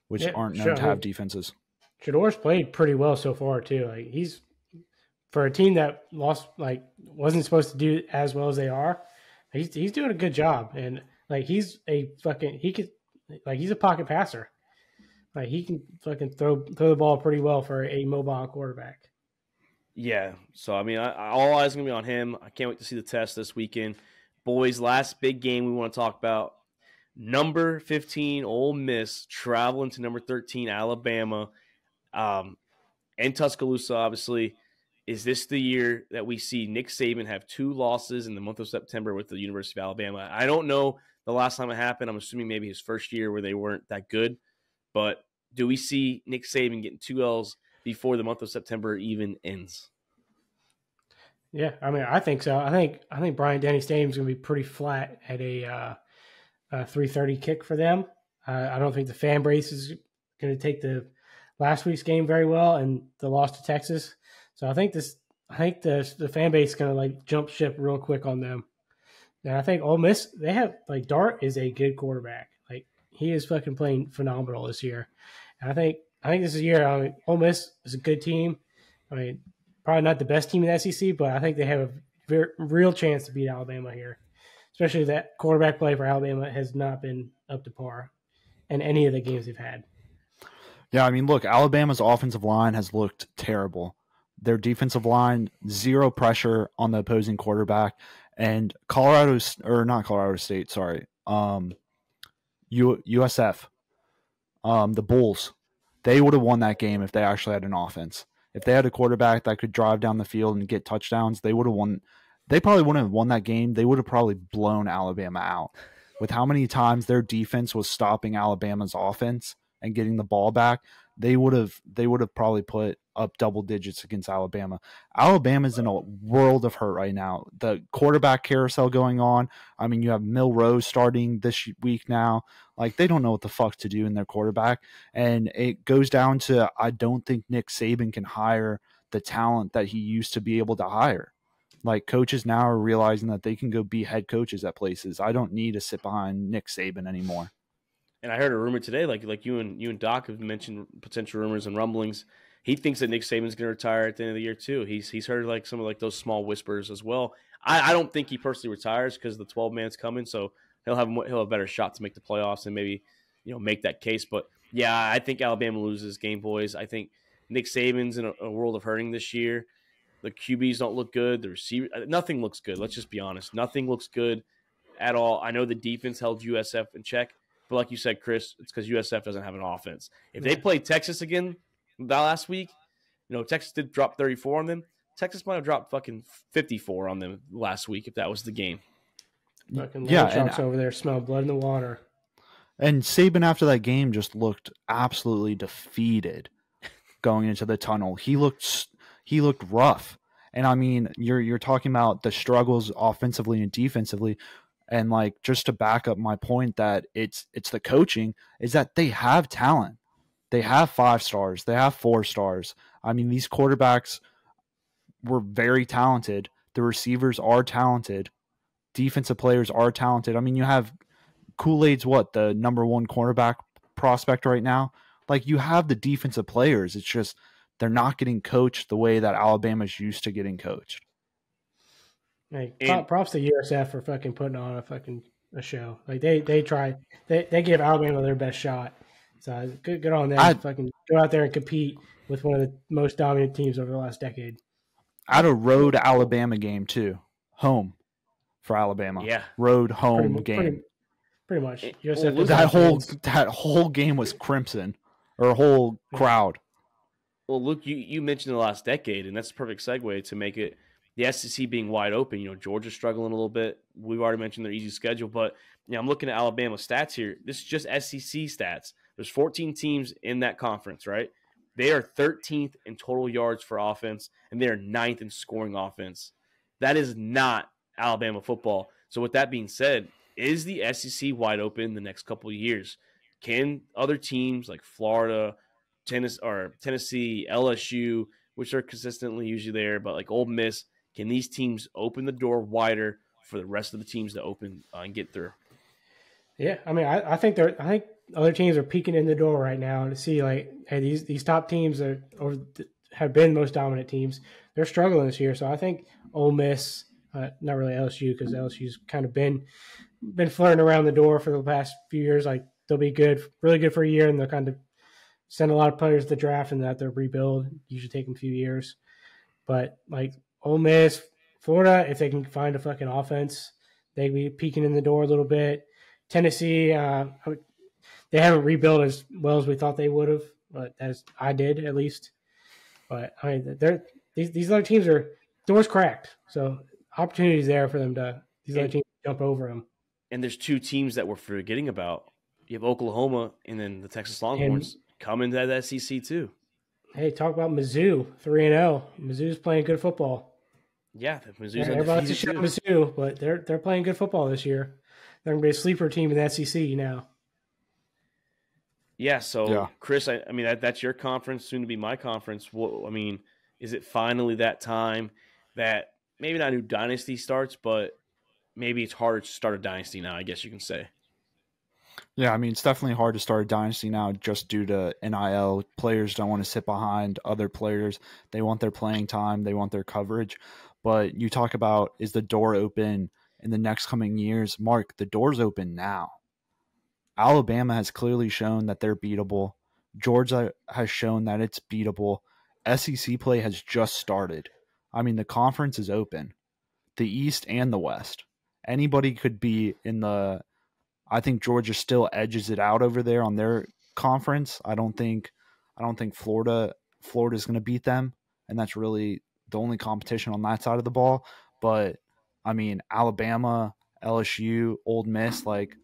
which aren't known to have defenses. Shedeur's played pretty well so far, too. Like he's for a team that wasn't supposed to do as well as they are, he's doing a good job. And like he's a pocket passer. Like he can fucking throw the ball pretty well for a mobile quarterback. Yeah. So I mean, all eyes gonna be on him. I can't wait to see the test this weekend. Boys, last big game we want to talk about. Number 15, Ole Miss, traveling to number 13, Alabama, and Tuscaloosa, obviously. Is this the year that we see Nick Saban have 2 losses in the month of September with the University of Alabama? I don't know the last time it happened. I'm assuming maybe his first year where they weren't that good. But do we see Nick Saban getting 2 L's before the month of September even ends? Yeah, I mean, I think so. I think Bryant-Denny Stadium's going to be pretty flat at a 3:30 kick for them. I don't think the fan base is going to take the last week's game very well and the loss to Texas. So I think the fan base is going to like jump ship real quick on them. And I think Ole Miss, they have like Dart is a good quarterback. Like he is fucking playing phenomenal this year. And I think this is a year. I mean, Ole Miss is a good team. I mean, probably not the best team in the SEC, but I think they have a real chance to beat Alabama here, especially that quarterback play for Alabama has not been up to par in any of the games they've had. Yeah, I mean, look, Alabama's offensive line has looked terrible. Their defensive line, zero pressure on the opposing quarterback, and not Colorado State, sorry, USF, the Bulls, they would have won that game if they actually had an offense. If they had a quarterback that could drive down the field and get touchdowns, they would have won. They probably wouldn't have won that game. They would have probably blown Alabama out. With how many times their defense was stopping Alabama's offense and getting the ball back, they would have probably put up double digits against Alabama. Alabama's in a world of hurt right now. The quarterback carousel going on. I mean, you have Milrose starting this week now. Like, they don't know what the fuck to do in their quarterback. And it goes down to, I don't think Nick Saban can hire the talent that he used to be able to hire. Like, coaches now are realizing that they can go be head coaches at places. I don't need to sit behind Nick Saban anymore. And I heard a rumor today, like you and Doc have mentioned potential rumors and rumblings. He thinks that Nick Saban's going to retire at the end of the year too. He's heard like some of like those small whispers as well. I don't think he personally retires because the 12-man's coming, so he'll have a better shot to make the playoffs and maybe make that case. But yeah, I think Alabama loses game, boys. I think Nick Saban's in a world of hurting this year. The QBs don't look good. The receiver, nothing looks good. Let's just be honest. Nothing looks good at all. I know the defense held USF in check. But like you said, Chris, it's because USF doesn't have an offense. If they played Texas again that last week, Texas did drop 34 on them. Texas might have dropped fucking 54 on them last week if that was the game. Fucking trucks over there smell blood in the water. And Saban after that game just looked absolutely defeated going into the tunnel. He looked rough. And I mean, you're talking about the struggles offensively and defensively. And like, just to back up my point that it's the coaching, is that they have talent. They have 5 stars. They have 4 stars. I mean, these quarterbacks were very talented. The receivers are talented. Defensive players are talented. I mean, you have Kool-Aid's the number 1 cornerback prospect right now. Like, you have the defensive players. It's just they're not getting coached the way that Alabama's used to getting coached. Hey, props to USF for fucking putting on a show. Like, they try. They give Alabama their best shot. So good on them. Fucking go out there and compete with one of the most dominant teams over the last decade. I had a road Alabama game too, home for Alabama. Yeah, road home game. Pretty much. That whole game was crimson, or whole crowd. Well, Luke, you mentioned the last decade, and that's a perfect segue to make it the SEC being wide open. Georgia's struggling a little bit. We've already mentioned their easy schedule, but I'm looking at Alabama stats here. This is just SEC stats. There's 14 teams in that conference, right? They are 13th in total yards for offense, and they are 9th in scoring offense. That is not Alabama football. So with that being said, is the SEC wide open the next couple of years? Can other teams like Florida, Tennessee, LSU, which are consistently usually there, but like Ole Miss, can these teams open the door wider for the rest of the teams to open and get through? Yeah, I mean, I think other teams are peeking in the door right now to see like, hey, these top teams have been most dominant teams. They're struggling this year, so I think Ole Miss, not really LSU because LSU's kind of been flirting around the door for the past few years. Like, they'll be good, really good for a year, and they'll kind of send a lot of players to the draft, and that they'll rebuild. Usually take them a few years, but like Ole Miss, Florida, if they can find a fucking offense, they'd be peeking in the door a little bit. Tennessee, they haven't rebuilt as well as we thought they would have, but as I did at least. But I mean, these other teams are doors cracked, so opportunities there for them other teams to jump over them. And there's 2 teams that we're forgetting about. You have Oklahoma and then the Texas Longhorns coming to the SEC too. Hey, talk about Mizzou, 3-0. Mizzou's playing good football. Yeah, Mizzou's everybody likes to shout Mizzou, but they're playing good football this year. They're going to be a sleeper team in the SEC now. Yeah, so Chris, I mean that's your conference, soon to be my conference. I mean, is it finally that time that maybe not a new dynasty starts, but maybe it's harder to start a dynasty now, I guess you can say? Yeah, I mean, it's definitely hard to start a dynasty now just due to NIL. Players don't want to sit behind other players. They want their playing time. They want their coverage. But you talk about, is the door open in the next coming years? Mark, the door's open now. Alabama has clearly shown that they're beatable. Georgia has shown that it's beatable. SEC play has just started. I mean, the conference is open. The East and the West. Anybody could be in the I think Georgia still edges it out over there on their conference. I don't think Florida's going to beat them, and that's really the only competition on that side of the ball. But I mean, Alabama, LSU, Ole Miss, like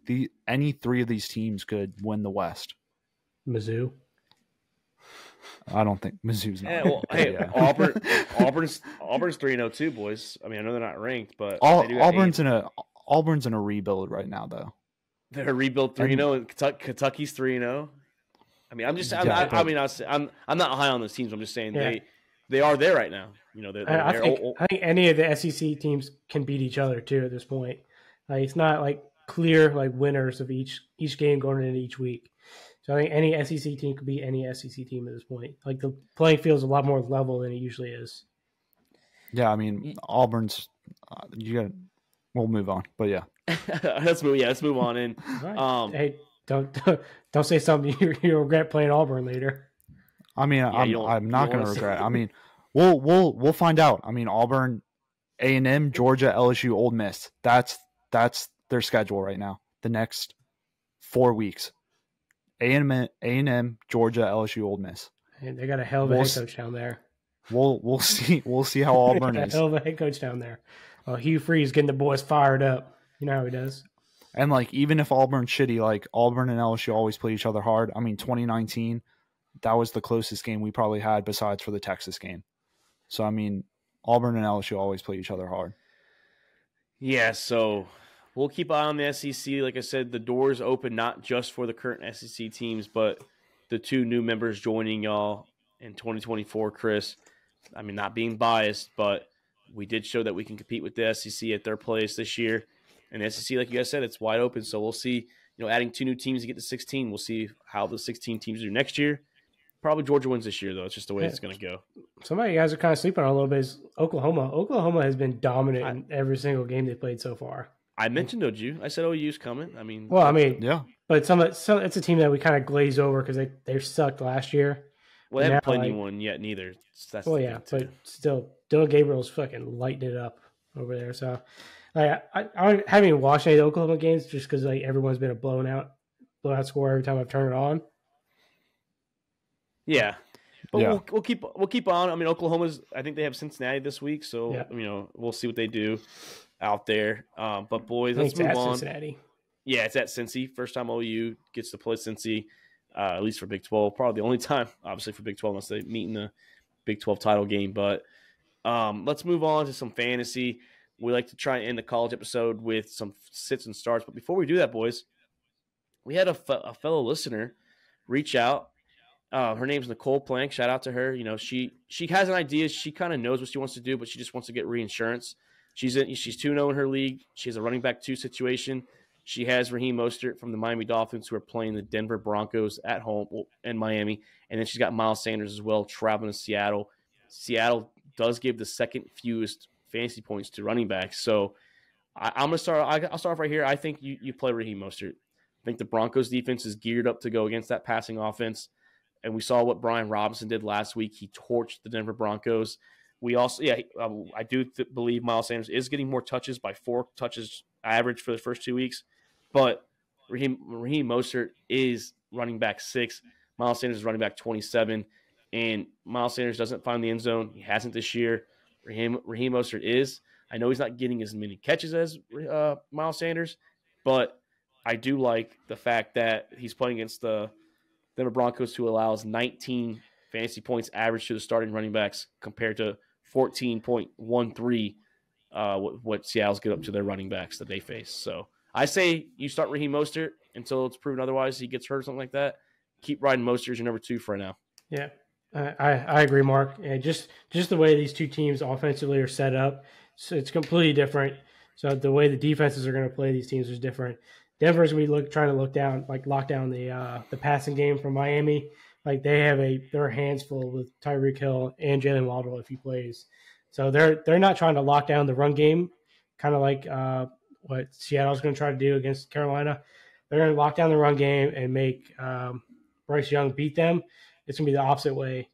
any three of these teams could win the West. Mizzou. I don't think Mizzou's not. Yeah. Auburn's 3-0 too, boys. I mean, I know they're not ranked, but Auburn's in a rebuild right now, though. They're rebuilt 3-0, and Kentucky's 3-0. I mean, I'm not high on those teams. I'm just saying they are there right now. You know, I think any of the SEC teams can beat each other too at this point. Like, it's not like clear like winners of each game going into each week. So I think any SEC team could beat any SEC team at this point. Like, the playing field is a lot more level than it usually is. Yeah, I mean, Auburn's. We'll move on, but yeah. Let's move on in. Right. Hey, don't say something you regret playing Auburn later. I mean, I'm not going to regret. I mean, we'll find out. I mean, Auburn, A&M, Georgia, LSU, Ole Miss. That's their schedule right now. The next 4 weeks. A&M, Georgia, LSU, Ole Miss. And they got a hell of a head coach down there. We'll see how Auburn is. A hell of a head coach down there. Well, Hugh Freeze getting the boys fired up. You know how he does. And like, even if Auburn's shitty, like Auburn and LSU always play each other hard. I mean, 2019, that was the closest game we probably had besides for the Texas game. So I mean, Auburn and LSU always play each other hard. Yeah, so we'll keep an eye on the SEC. Like I said, the door's open not just for the current SEC teams, but the two new members joining y'all in 2024, Chris. I mean, not being biased, but we did show that we can compete with the SEC at their place this year. And the SEC, like you guys said, it's wide open. So we'll see, adding 2 new teams to get to 16. We'll see how the 16 teams do next year. Probably Georgia wins this year, though. It's just the way it's going to go. Somebody you guys are kind of sleeping on a little bit is Oklahoma. Oklahoma has been dominant in every single game they played so far. I mentioned OU. I said OU's coming. I mean, yeah. But it's a team that we kind of glaze over because they sucked last year. Well, they haven't played anyone yet, neither. But still, Dylan Gabriel's fucking lighting it up over there. So, I haven't even watched any of the Oklahoma games just because everyone's been a blowout score every time I've turned it on. Yeah, but we'll keep on. I mean, Oklahoma's. I think they have Cincinnati this week, so we'll see what they do out there. But boys, let's move on. Cincinnati. Yeah, it's at Cincy. First time OU gets to play Cincy, at least for Big 12. Probably the only time, obviously, for Big 12 unless they meet in the Big 12 title game. But let's move on to some fantasy. We like to try and end the college episode with some sits and starts. But before we do that, boys, we had a fellow listener reach out. Her name's Nicole Plank. Shout out to her. She has an idea. She kind of knows what she wants to do, but she just wants to get reinsurance. She's 2-0 in her league. She has a running back 2 situation. She has Raheem Mostert from the Miami Dolphins, who are playing the Denver Broncos at home in Miami. And then she's got Miles Sanders as well, traveling to Seattle. Seattle does give the second fewest fantasy points to running backs. So I'm going to start. I'll start off right here. I think you play Raheem Mostert. I think the Broncos defense is geared up to go against that passing offense. And we saw what Brian Robinson did last week. He torched the Denver Broncos. We also, I do believe Miles Sanders is getting more touches by 4 touches average for the first 2 weeks. But Raheem Mostert is running back 6. Miles Sanders is running back 27. And Miles Sanders doesn't find the end zone. He hasn't this year. Raheem Mostert is. I know he's not getting as many catches as Miles Sanders, but I do like the fact that he's playing against the Denver Broncos, who allows 19 fantasy points average to the starting running backs compared to 14.13 what Seattle's get up to their running backs that they face. So I say you start Raheem Mostert until it's proven otherwise. He gets hurt or something like that. Keep riding Mostert as your number 2 for now. Yeah, I agree, Mark. Yeah, just the way these two teams offensively are set up, so it's completely different. So the way the defenses are going to play these teams is different. Denver's gonna be trying to lock down the passing game from Miami. Like they have their hands full with Tyreek Hill and Jalen Waddle if he plays. So they're not trying to lock down the run game, kind of like what Seattle's going to try to do against Carolina. They're going to lock down the run game and make Bryce Young beat them. It's going to be the opposite way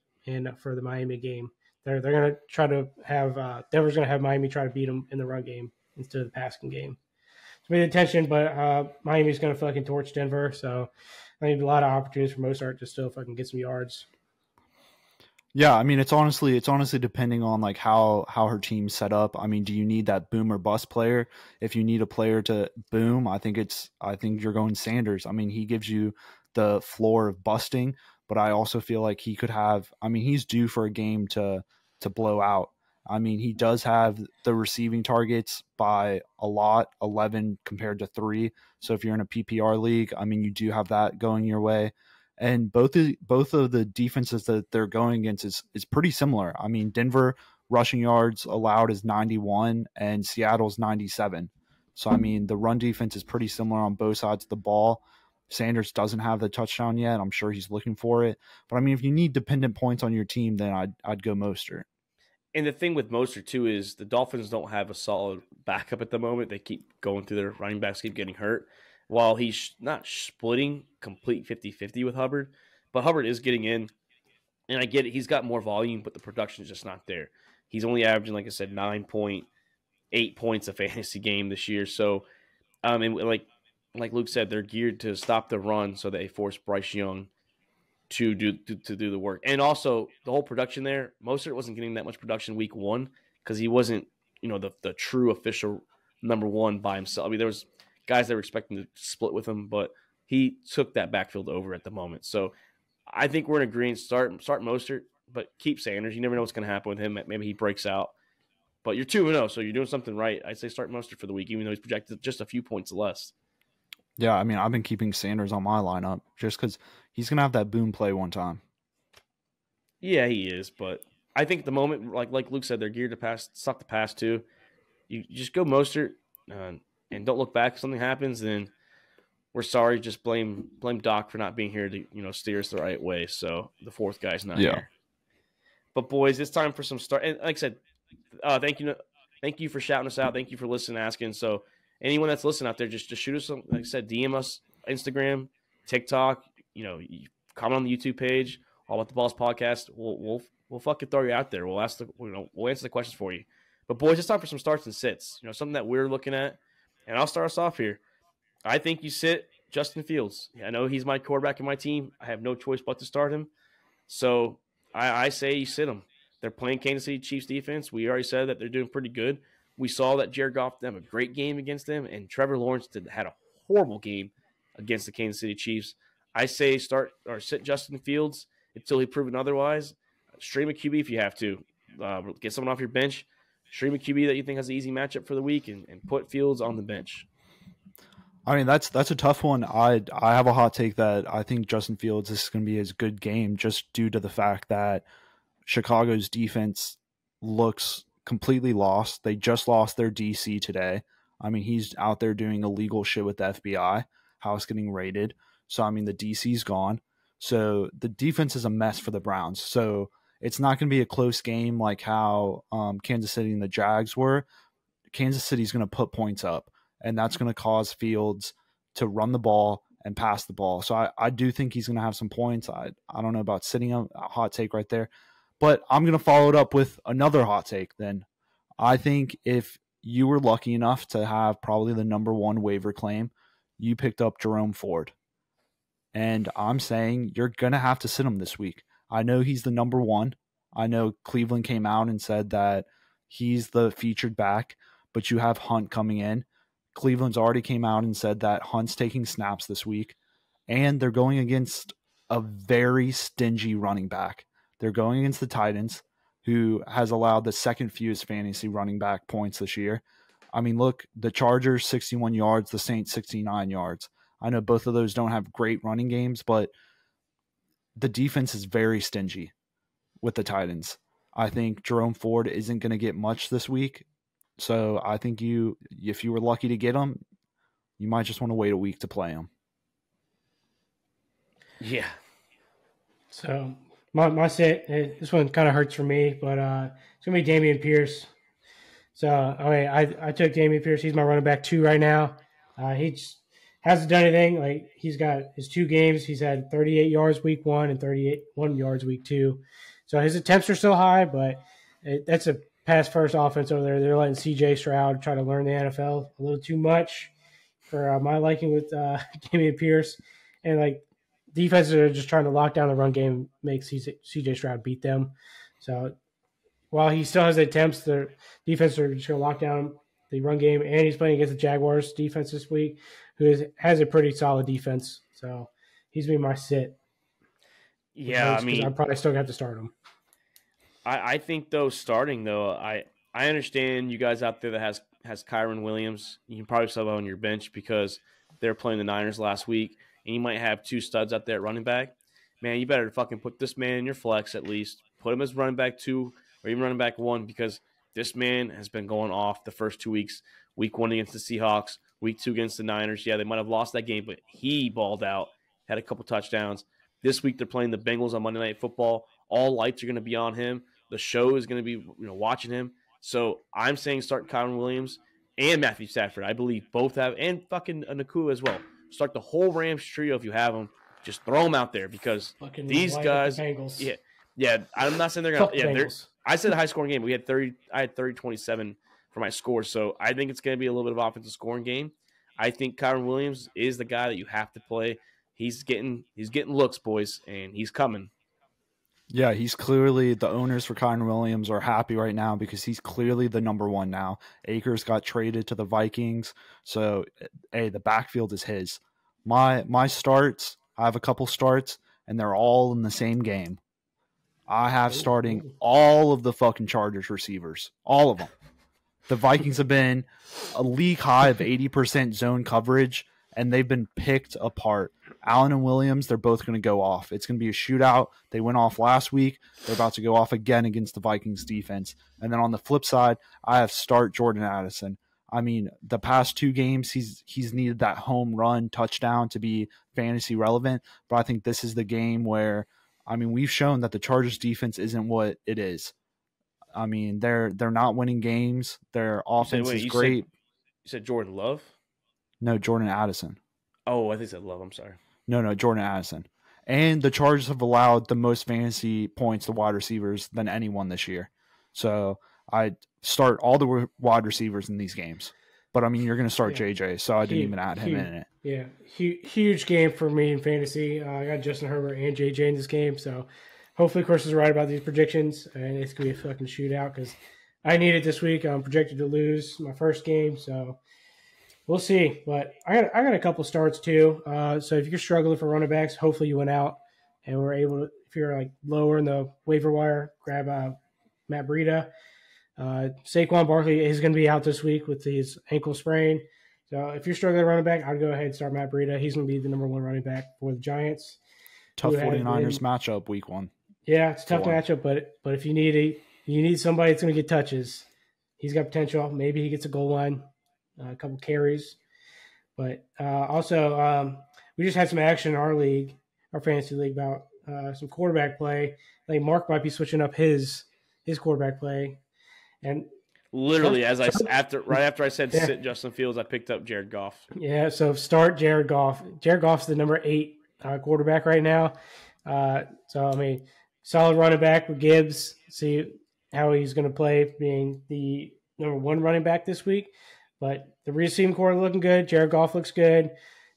for the Miami game. They're going to try to have Denver's going to have Miami try to beat them in the run game instead of the passing game. It's made attention, but Miami's going to fucking torch Denver. So I need a lot of opportunities for Mostert to still fucking get some yards. Yeah, I mean it's honestly depending on like how her team's set up. I mean, do you need that boom or bust player? If you need a player to boom, I think you're going Sanders. I mean, he gives you the floor of busting, but I also feel like he could have. I mean, he's due for a game to blow out. I mean, he does have the receiving targets by a lot, 11 compared to 3. So if you're in a PPR league, I mean, you do have that going your way. And both of the defenses that they're going against is pretty similar. I mean, Denver rushing yards allowed is 91 and Seattle's 97. So, I mean, the run defense is pretty similar on both sides of the ball. Sanders doesn't have the touchdown yet. I'm sure he's looking for it. But, I mean, if you need dependent points on your team, then I'd go Mostert. And the thing with Mostert, too, is the Dolphins don't have a solid backup at the moment. They keep going through their running backs, keep getting hurt. While he's not splitting complete 50-50 with Hubbard, but Hubbard is getting in. And I get it. He's got more volume, but the production is just not there. He's only averaging, like I said, 9.8 points a fantasy game this year. So, and like Luke said, they're geared to stop the run so they force Bryce Young to do the work. And also the whole production there, Mostert wasn't getting that much production week 1 because he wasn't, the true official number 1 by himself. I mean, there was guys that were expecting to split with him, but he took that backfield over at the moment. So I think we're in agreement. Start Mostert, but keep Sanders. You never know what's going to happen with him. Maybe he breaks out. But you're 2-0, so you're doing something right. I'd say start Mostert for the week, even though he's projected just a few points less. Yeah, I mean, I've been keeping Sanders on my lineup just because he's going to have that boom play one time. Yeah, he is, but I think at the moment, like Luke said, they're geared to stop the pass too. You just go Mostert and don't look back. If something happens, then we're sorry. Just blame Doc for not being here to steer us the right way. So the fourth guy's not here. But boys, it's time for some start. And like I said, thank you for shouting us out. Thank you for listening, asking. So anyone that's listening out there, just shoot us some. Like I said, DM us, Instagram, TikTok. You comment on the YouTube page. All About the Balls podcast. We'll fucking throw you out there. We'll answer the questions for you. But boys, it's time for some starts and sits. Something that we're looking at. And I'll start us off here. I think you sit Justin Fields. I know he's my quarterback in my team. I have no choice but to start him. So I say you sit him. They're playing Kansas City Chiefs defense. We already said that they're doing pretty good. We saw that Jared Goff did have a great game against them, and Trevor Lawrence had a horrible game against the Kansas City Chiefs. I say start or sit Justin Fields until he's proven otherwise. Stream a QB if you have to. Get someone off your bench. Stream a QB that you think has an easy matchup for the week and put Fields on the bench. I mean, that's a tough one. I have a hot take that I think Justin Fields is going to be his good game just due to the fact that Chicago's defense looks completely lost. They just lost their DC today. I mean, he's out there doing illegal shit with the FBI, house getting raided. So, I mean, the DC's gone. So the defense is a mess for the Browns. So it's not going to be a close game like how Kansas City and the Jags were. Kansas City's going to put points up, and that's going to cause Fields to run the ball and pass the ball. So I do think he's going to have some points. I don't know about sitting a hot take right there, but I'm going to follow it up with another hot take then. I think if you were lucky enough to have probably the number 1 waiver claim, you picked up Jerome Ford. And I'm saying you're going to have to sit him this week. I know he's the number 1. I know Cleveland came out and said that he's the featured back, but you have Hunt coming in. Cleveland's already came out and said that Hunt's taking snaps this week, and they're going against a very stingy running back. They're going against the Titans, who has allowed the second fewest fantasy running back points this year. I mean, look, the Chargers, 61 yards, the Saints, 69 yards. I know both of those don't have great running games, but the defense is very stingy with the Titans. I think Jerome Ford isn't going to get much this week. So I think if you were lucky to get him, you might just want to wait a week to play him. Yeah. So my sit, this one kind of hurts for me, but it's gonna be Dameon Pierce. So I took Dameon Pierce. He's my running back 2 right now. He just hasn't done anything. Like, he's got his 2 games. He's had 38 yards week 1 and 31 yards week 2. So his attempts are still high, but that's a pass first offense over there. They're letting C.J. Stroud try to learn the NFL a little too much for my liking with Dameon Pierce, and like, defenses are just trying to lock down the run game, make C.J. Stroud beat them. So while he still has the attempts, the defense are just going to lock down the run game, and he's playing against the Jaguars defense this week, who has a pretty solid defense. So he's been my sit. Yeah, I mean, I'm probably still going to have to start him. I think, though, starting, though, I understand you guys out there that has Kyron Williams. You can probably sub on your bench because they're playing the Niners last week, and you might have 2 studs out there at running back. Man, you better fucking put this man in your flex at least. Put him as running back 2 or even running back 1, because this man has been going off the first 2 weeks. Week 1 against the Seahawks, week 2 against the Niners. Yeah, they might have lost that game, but he balled out, had a couple touchdowns. This week they're playing the Bengals on Monday Night Football. All lights are going to be on him. The show is going to be watching him. So I'm saying start Kyron Williams and Matthew Stafford. I believe both have, and fucking Nakua as well. Start the whole Rams trio if you have them. Just throw them out there, because Fucking these guys. Yeah. I'm not saying they're gonna. Yeah, I said a high scoring game. I had 30-27 for my score, so I think it's going to be a little bit of offensive scoring game. I think Kyron Williams is the guy that you have to play. He's getting looks, boys, and he's coming. Yeah, he's clearly, the owners for Kyron Williams are happy right now because he's clearly the number 1 now. Akers got traded to the Vikings, so hey, the backfield is his. My starts, I have a couple starts, and they're all in the same game. I have starting all of the fucking Chargers receivers, all of them. The Vikings have been a league high of 80% zone coverage, and they've been picked apart. Allen and Williams, they're both going to go off. It's going to be a shootout. They went off last week. They're about to go off again against the Vikings defense. And then on the flip side, I have start Jordan Addison. I mean, the past 2 games, he's needed that home run touchdown to be fantasy relevant. But I think this is the game where, I mean, we've shown that the Chargers defense isn't what it is. I mean, they're not winning games. Their offense is great. You said Jordan Love? No, Jordan Addison. Oh, I think I said Love. I'm sorry. No, Jordan Addison. And the Chargers have allowed the most fantasy points to wide receivers than anyone this year. So I start all the wide receivers in these games. But, I mean, you're going to start JJ, so I didn't even add him in it. Yeah, huge game for me in fantasy. I got Justin Herbert and JJ in this game, so hopefully Chris is right about these predictions, and it's going to be a fucking shootout because I need it this week. I'm projected to lose my first game, so we'll see. But I got a couple starts too. So if you're struggling for running backs, hopefully you went out and were able to, if you're like lower in the waiver wire, grab Matt Breida. Saquon Barkley is going to be out this week with his ankle sprain. So if you're struggling at running back, I'd go ahead and start Matt Breida. He's going to be the number 1 running back for the Giants. Tough 49ers matchup week 1. Yeah, it's a tough matchup, but if you need somebody that's going to get touches, he's got potential. Maybe he gets a goal line, a couple carries. But also, we just had some action in our league, our fantasy league, about some quarterback play. I think Mark might be switching up his quarterback play. And literally, right after I said sit Justin Fields, I picked up Jared Goff. Yeah, so start Jared Goff. Jared Goff's the number 8 quarterback right now. So I mean, solid running back with Gibbs. See how he's going to play, being the number 1 running back this week. But the receiving core looking good. Jared Goff looks good,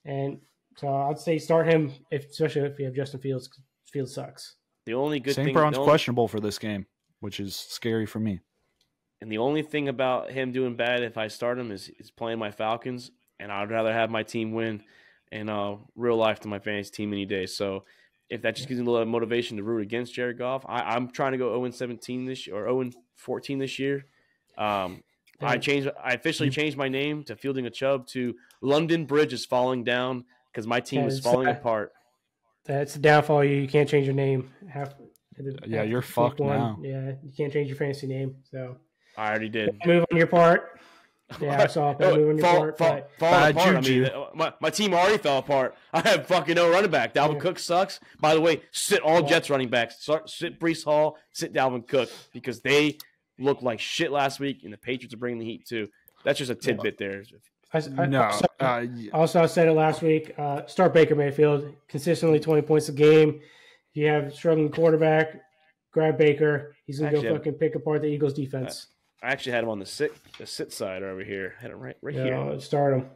and so I'd say start him, especially if you have Justin Fields. Fields sucks. The only good St. thing, Brown's questionable for this game, which is scary for me. And the only thing about him doing bad if I start him is playing my Falcons, and I'd rather have my team win in real life than my fantasy team any day. So if that just gives me a little motivation to root against Jared Goff, I'm trying to go 0-17 this year, or 0-14 this year. I officially changed my name to Fielding a Chubb to London Bridge is falling down because my team is falling apart. That's the downfall. You can't change your name. You're fucked now. Yeah, you can't change your fantasy name. So I already did. Move on your part. Yeah, I saw that move on your part. Bad apart. juju. I mean, my team already fell apart. I have fucking no running back. Dalvin Cook sucks. By the way, sit all Jets running backs. Sit Breece Hall, sit Dalvin Cook, because they looked like shit last week, and the Patriots are bringing the heat too. That's just a tidbit there. Also, I said it last week. Start Baker Mayfield consistently 20 points a game. If you have a struggling quarterback, grab Baker. He's gonna go fucking pick apart the Eagles defense. I actually had him on the sit side over here. I had him right here. Start him.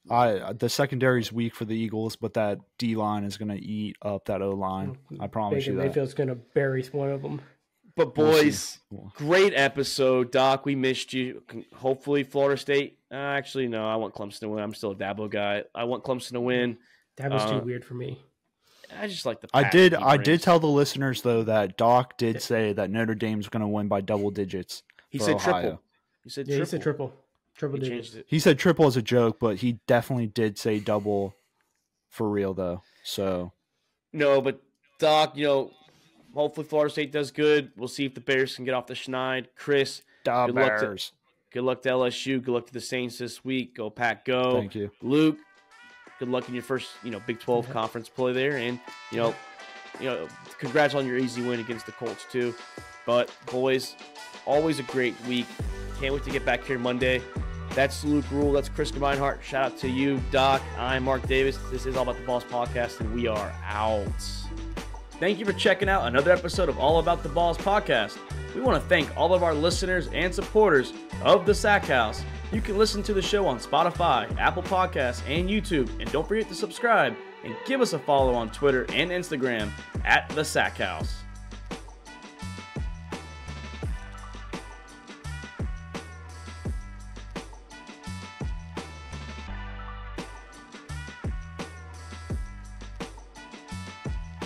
The secondary's weak for the Eagles, but that D line is going to eat up that O line. I promise Baker you that. Mayfield's going to bury one of them. But boys, great episode, Doc. We missed you. Hopefully, Florida State. Actually, no. I want Clemson to win. I'm still a Dabo guy. I want Clemson to win. Dabo's too weird for me. I just like the. I did tell the listeners though that Doc did say that Notre Dame's going to win by double digits. He said Ohio. triple. He said triple. Triple digits. He said triple as a joke, but he definitely did say double for real though. So no, but Doc, hopefully Florida State does good. We'll see if the Bears can get off the schneid. Chris, good luck to LSU. Good luck to the Saints this week. Go Pack, go! Thank you, Luke. Good luck in your first, Big 12 conference play there, and congrats on your easy win against the Colts too. But boys, always a great week. Can't wait to get back here Monday. That's Luke Rule. That's Chris Gemeinhart. Shout out to you, Doc. I'm Mark Davis. This is All About the Balls podcast, and we are out. Thank you for checking out another episode of All About the Balls podcast. We want to thank all of our listeners and supporters of the Sack House. You can listen to the show on Spotify, Apple Podcasts, and YouTube. And don't forget to subscribe and give us a follow on Twitter and Instagram @the Sack House.